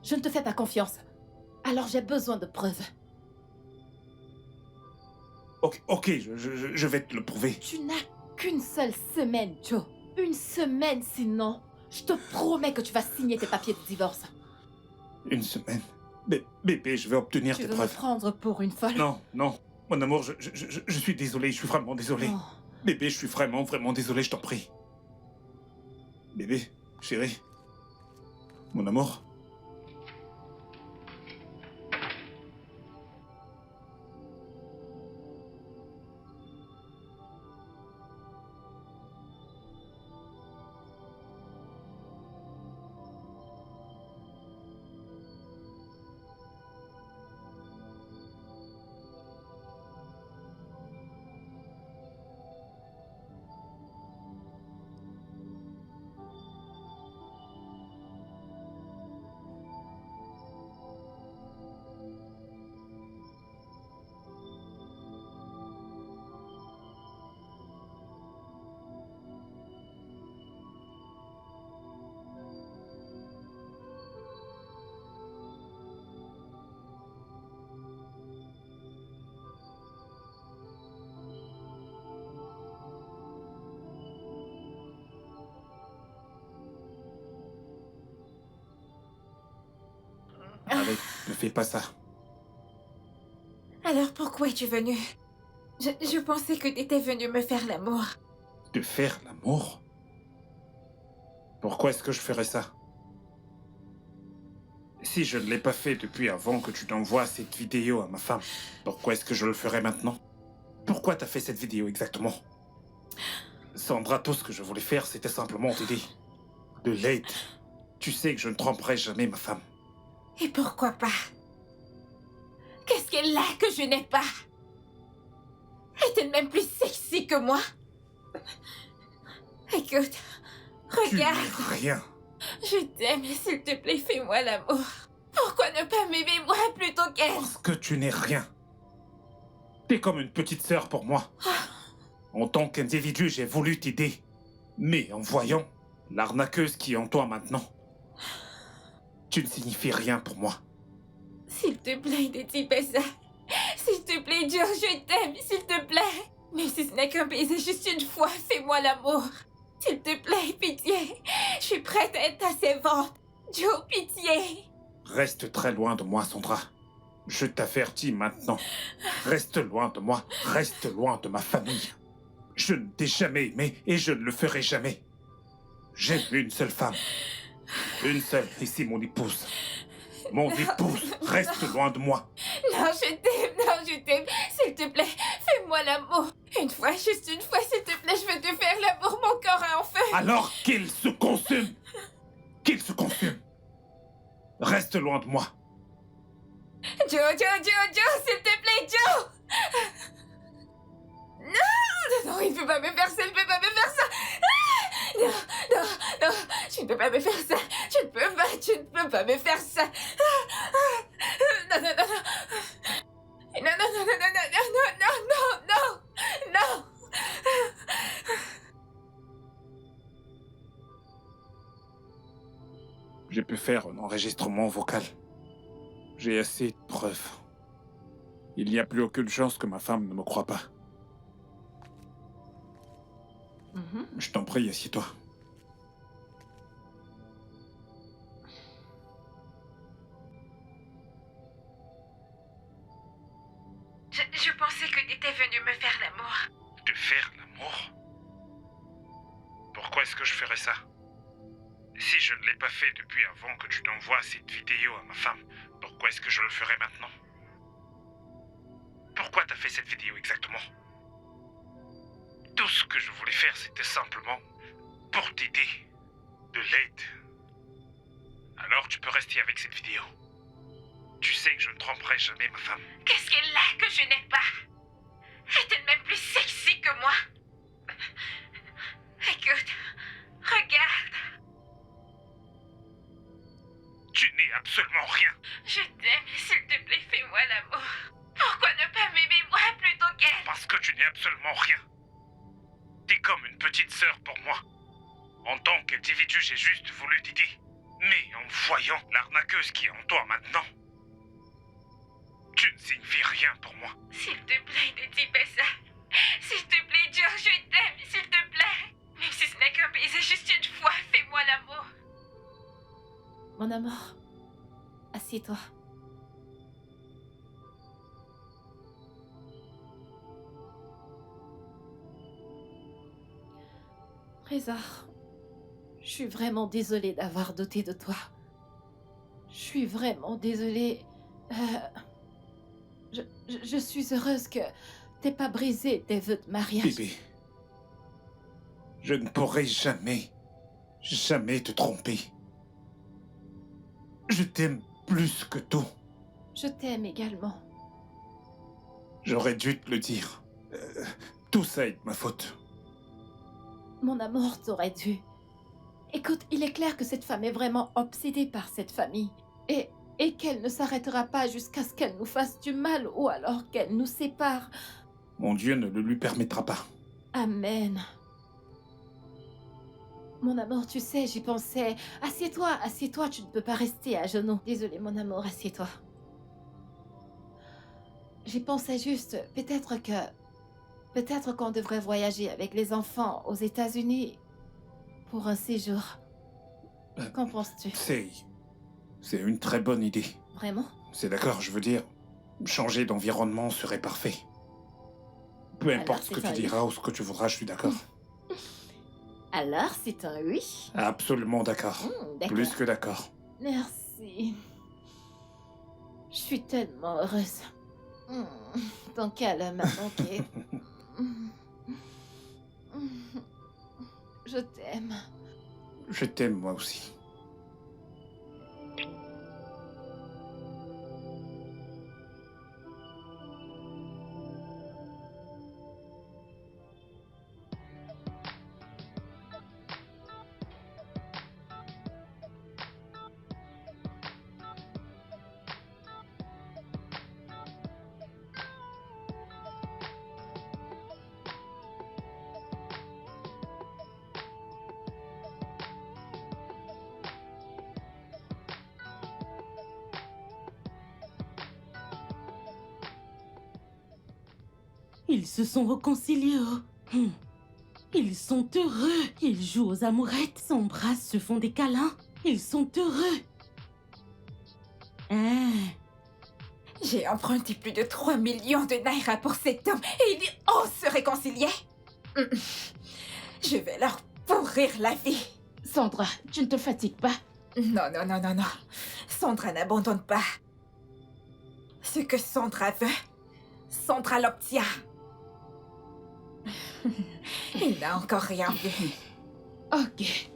Je ne te fais pas confiance. Alors j'ai besoin de preuves. Ok, je vais te le prouver. Tu n'as qu'une seule semaine, Joe. Une semaine, sinon, je te promets que tu vas signer tes papiers de divorce. Une semaine. Bébé, je vais obtenir Tu tes veux me preuves. prendre pour une folle? Non, non. Mon amour, je suis désolé, je suis vraiment désolé. Oh. Bébé, je suis vraiment, vraiment désolé, je t'en prie. Bébé, chérie. Mon amour. Ne fais pas ça. Alors pourquoi es-tu venu? Je pensais que t'étais venu me faire l'amour. De faire l'amour? Pourquoi est-ce que je ferais ça? Si je ne l'ai pas fait depuis avant que tu t'envoies cette vidéo à ma femme, pourquoi est-ce que je le ferais maintenant? Pourquoi t'as fait cette vidéo exactement? Sandra, tout ce que je voulais faire, c'était simplement t'aider. De l'aide. Tu sais que je ne tromperai jamais ma femme. Et pourquoi pas? Qu'est-ce qu'elle a que je n'ai pas? Est-elle même plus sexy que moi? Écoute, Tu regarde. n'es rien. Je t'aime, s'il te plaît, fais-moi l'amour. Pourquoi ne pas m'aimer moi plutôt qu'elle? Parce que tu n'es rien. T'es comme une petite sœur pour moi. En tant qu'individu, j'ai voulu t'aider. Mais en voyant l'arnaqueuse qui est en toi maintenant, tu ne signifies rien pour moi. S'il te plaît, ne dis pas ça. S'il te plaît, Joe, je t'aime, s'il te plaît. Même si ce n'est qu'un baiser juste une fois, fais-moi l'amour. S'il te plaît, pitié. Je suis prête à être ta servante. Joe, pitié. Reste très loin de moi, Sandra. Je t'avertis maintenant. Reste loin de moi. Reste loin de ma famille. Je ne t'ai jamais aimé et je ne le ferai jamais. J'aime une seule femme. Une seule, et c'est mon épouse. Mon épouse, reste loin de moi. Non, je t'aime, s'il te plaît, fais-moi l'amour. Une fois, juste une fois, s'il te plaît, je veux te faire l'amour, mon corps est en feu. Alors qu'il se consume. Qu'il se consume. Reste loin de moi. Joe, s'il te plaît, Joe. Non, il ne peut pas me faire ça, il ne peut pas me faire ça. Non, tu ne peux pas me faire ça. Tu ne peux pas me faire ça. Non. Non. J'ai pu faire un enregistrement vocal. J'ai assez de preuves. Il n'y a plus aucune chance que ma femme ne me croie pas. Je t'en prie, assieds-toi. Je pensais que tu étais venu me faire l'amour. De faire l'amour? Pourquoi est-ce que je ferais ça? Si je ne l'ai pas fait depuis avant que tu t'envoies cette vidéo à ma femme, pourquoi est-ce que je le ferais maintenant? Pourquoi t'as fait cette vidéo exactement? Tout ce que je voulais faire, c'était simplement pour t'aider. De l'aide. Alors tu peux rester avec cette vidéo. Tu sais que je ne tromperai jamais ma femme. Qu'est-ce qu'elle a que je n'ai pas? Est-elle même plus sexy que moi? Écoute, regarde. Tu n'es absolument rien. Je t'aime, s'il te plaît, fais-moi l'amour. Pourquoi ne pas m'aimer moi plutôt qu'elle? Parce que tu n'es absolument rien. T'es comme une petite sœur pour moi. En tant qu'individu, j'ai juste voulu t'aider. Mais en voyant l'arnaqueuse qui est en toi maintenant, tu ne signifies rien pour moi. S'il te plaît, ne dis pas ça. S'il te plaît, Joe, je t'aime, s'il te plaît. Même si ce n'est qu'un baiser juste une fois, fais-moi l'amour. Mon amour, assieds-toi. Reza, je suis vraiment désolée d'avoir douté de toi. Je suis vraiment désolée. Je suis heureuse que t'aies pas brisé tes vœux de mariage. Bébé, je ne pourrai jamais te tromper. Je t'aime plus que tout. Je t'aime également. J'aurais dû te le dire. Tout ça est de ma faute. Mon amour, t'aurais dû. Écoute, il est clair que cette femme est vraiment obsédée par cette famille. Et qu'elle ne s'arrêtera pas jusqu'à ce qu'elle nous fasse du mal ou alors qu'elle nous sépare. Mon Dieu ne le lui permettra pas. Amen. Mon amour, tu sais, j'y pensais. Assieds-toi, tu ne peux pas rester à genoux. Désolée, mon amour, assieds-toi. J'y pensais juste, peut-être qu'on devrait voyager avec les enfants aux États-Unis pour un séjour. Qu'en penses-tu? C'est une très bonne idée. Vraiment? C'est d'accord, je veux dire, changer d'environnement serait parfait. Peu Alors, importe ce que c'est tu un diras ou ce que tu voudras, je suis d'accord. Alors, c'est un oui? Absolument d'accord. D'accord. Plus que d'accord. Merci. Je suis tellement heureuse. Ton câlin m'a manqué. Je t'aime. Je t'aime moi aussi. Ils se sont réconciliés. Oh. Ils sont heureux. Ils jouent aux amourettes, s'embrassent, se font des câlins. Ils sont heureux. Ah. J'ai emprunté plus de 3 millions de naira pour cet homme et ils osent se réconcilier. Je vais leur pourrir la vie. Sandra, tu ne te fatigues pas? Non, non, non, non, non. Sandra n'abandonne pas. Ce que Sandra veut, Sandra l'obtient. Il n'a encore rien vu. Ok.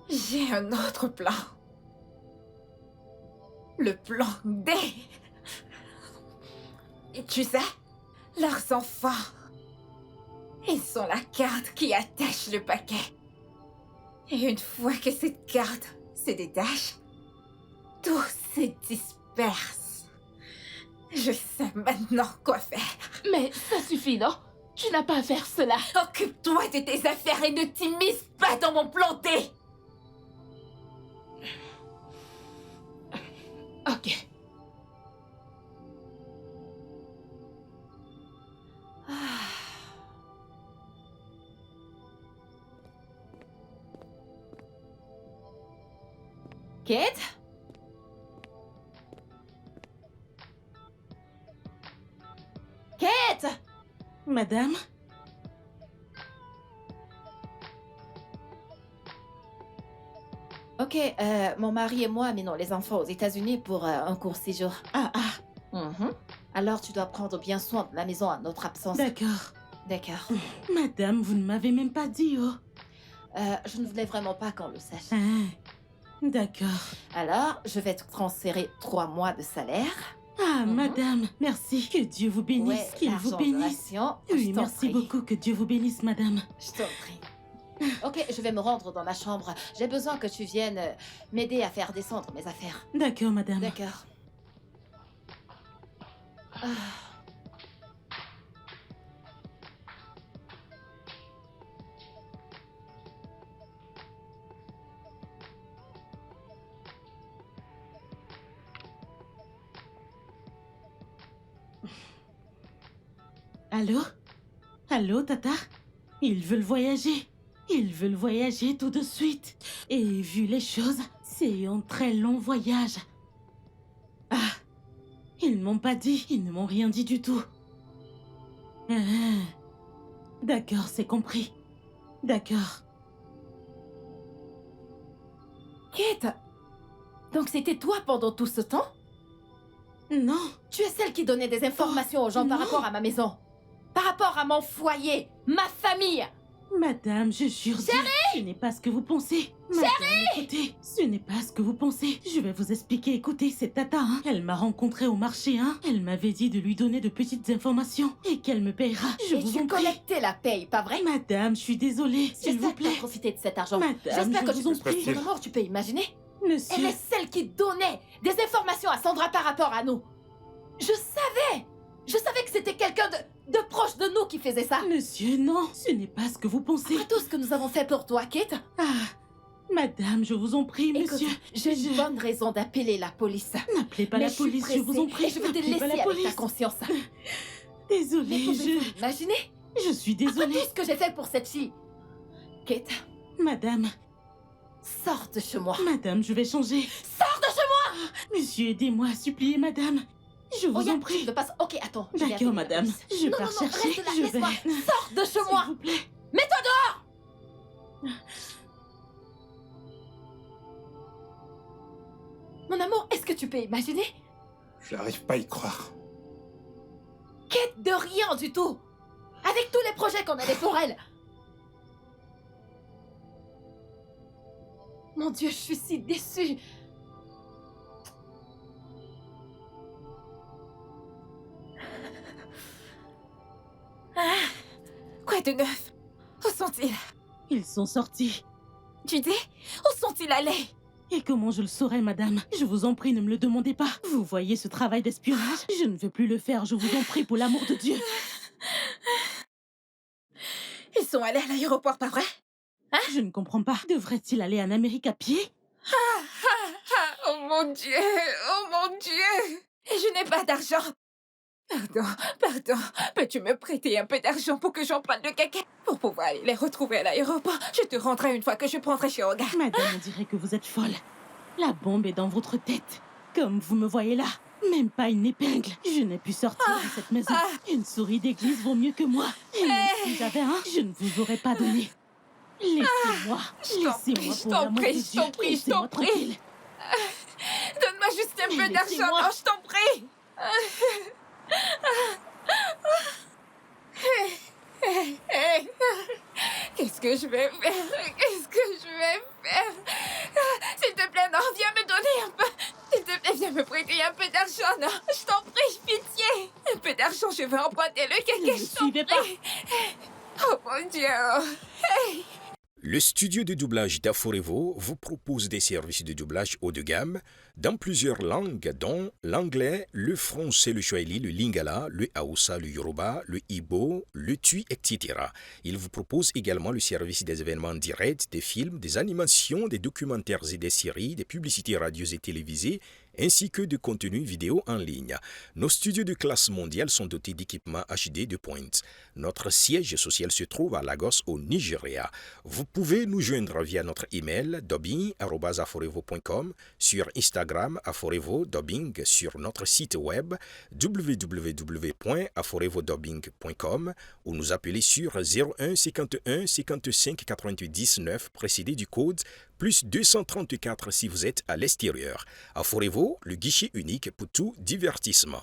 J'ai un autre plan. Le plan D. Et tu sais, leurs enfants, ils sont la carte qui attache le paquet. Et une fois que cette carte se détache, tout se disperse. Je sais maintenant quoi faire. Mais ça suffit, non? Tu n'as pas à faire cela. Occupe-toi de tes affaires et ne t'immisce pas dans mon plan D. Ok. Kate? Kate? Madame? Ok, mon mari et moi amenons les enfants aux États-Unis pour un court séjour. Ah, ah, Alors tu dois prendre bien soin de la maison à notre absence. d'accord. D'accord. Madame, vous ne m'avez même pas dit, oh. Je ne voulais vraiment pas qu'on le sache. Ah, d'accord. Alors, je vais te transférer 3 mois de salaire. Ah, Mhm. madame, merci. Que Dieu vous bénisse, Ouais, qu'il vous l'argent de bénisse. ration, je Oui, t'en merci prie. beaucoup. Que Dieu vous bénisse, madame. Je t'en prie. Ok, je vais me rendre dans ma chambre. J'ai besoin que tu viennes m'aider à faire descendre mes affaires. D'accord, madame. D'accord. Ah. Allô? Allô, Tata? Ils veulent voyager. Ils veulent voyager tout de suite. Et vu les choses, c'est un très long voyage. Ah, ils m'ont pas dit, ils ne m'ont rien dit du tout. Ah, d'accord, c'est compris. D'accord. Kate, donc c'était toi pendant tout ce temps? Non, Tu es celle qui donnait des informations aux gens par non. rapport à ma maison. Par rapport à mon foyer, ma famille. madame, je jure. Ce n'est pas ce que vous pensez. Madame, écoutez, ce n'est pas ce que vous pensez. Je vais vous expliquer. Écoutez, c'est Tata, hein. Elle m'a rencontrée au marché, hein. Elle m'avait dit de lui donner de petites informations et qu'elle me paiera. Je Et vous tu en prie. collectais la paye, pas vrai? Madame, je suis désolée, s'il vous J'espère que tu as plaît. profité de cet argent. Madame, J'espère que je tu vous en peux... prie. Pour le moment, tu peux imaginer. Elle Monsieur, est celle qui donnait des informations à Sandra par rapport à nous. Je savais que c'était quelqu'un de proche de nous qui faisait ça. monsieur, non, ce n'est pas ce que vous pensez. Après tout ce que nous avons fait pour toi, Kate, Ah, madame, je vous en prie, écoute, monsieur. j'ai une bonne raison d'appeler la police. N'appelez pas Mais la je suis police, je vous en pressée prie. et je vais te N'appelez laisser pas la avec ta police. conscience. Désolée, Mais pouvez-vous imaginer je suis après désolée. tout ce que j'ai fait pour cette fille? Kate, Madame, Sors de chez moi. Madame, je vais changer. Sors de chez moi. Monsieur, aidez-moi, suppliez, madame. Je vous en Regarde, tu prie. ne veux pas... Ok, attends. je vais appeler D'accord, la madame. police. Je Non, pars non, non, chercher. reste là, Je laisse-moi. vais. Sors de chez S'il moi. vous plaît. Mets-toi dehors. Mon amour, est-ce que tu peux imaginer? J'arrive pas à y croire. Quête de rien du tout. Avec tous les projets qu'on avait pour elle. Mon Dieu, je suis si déçue. Quoi de neuf? Où sont-ils? Ils sont sortis. Tu dis? Où sont-ils allés? Et comment je le saurais, madame? Je vous en prie, ne me le demandez pas. Vous voyez ce travail d'espionnage? Je ne veux plus le faire, je vous en prie, pour l'amour de Dieu. Ils sont allés à l'aéroport, pas vrai? Je ne comprends pas. Devrait-il aller en Amérique à pied? Oh mon Dieu! Oh mon Dieu! Et je n'ai pas d'argent. Pardon. Peux-tu me prêter un peu d'argent pour que j'emprunte le caca? Pour pouvoir aller les retrouver à l'aéroport. Je te rendrai une fois que je prendrai chez Olga. Madame, on dirait que vous êtes folle. La bombe est dans votre tête. Comme vous me voyez là. Même pas une épingle. Je n'ai pu sortir de cette maison. Une souris d'église vaut mieux que moi. Et même si j'avais un, je ne vous aurais pas donné. Laissez-moi. Laissez-moi pour l'amour de Dieu. Je t'en prie. Laissez-moi tranquille. Donne-moi juste un peu d'argent. Laissez-moi. Non, je t'en prie. Qu'est-ce que je vais faire? S'il te plaît, non, viens me donner un peu. S'il te plaît, viens me prêter un peu d'argent, non. Je t'en prie, pitié. Un peu d'argent, je veux emprunter le Ne caca, me je t'en suivez pas. prie. Oh mon Dieu. Le studio de doublage d'Aforevo vous propose des services de doublage haut de gamme dans plusieurs langues, dont l'anglais, le français, le swahili, le lingala, le haoussa, le yoruba, le igbo, le tui, etc. Il vous propose également le service des événements directs, des films, des animations, des documentaires et des séries, des publicités radios et télévisées, ainsi que de contenus vidéo en ligne. Nos studios de classe mondiale sont dotés d'équipements HD de pointe. Notre siège social se trouve à Lagos, au Nigeria. Vous pouvez nous joindre via notre email dubbing@aforevo.com, sur Instagram Aforevo Dubbing, sur notre site web www.aforevodubbing.com ou nous appeler sur 01 51 55 99 précédé du code plus 234 si vous êtes à l'extérieur. Aforevo, le guichet unique pour tout divertissement.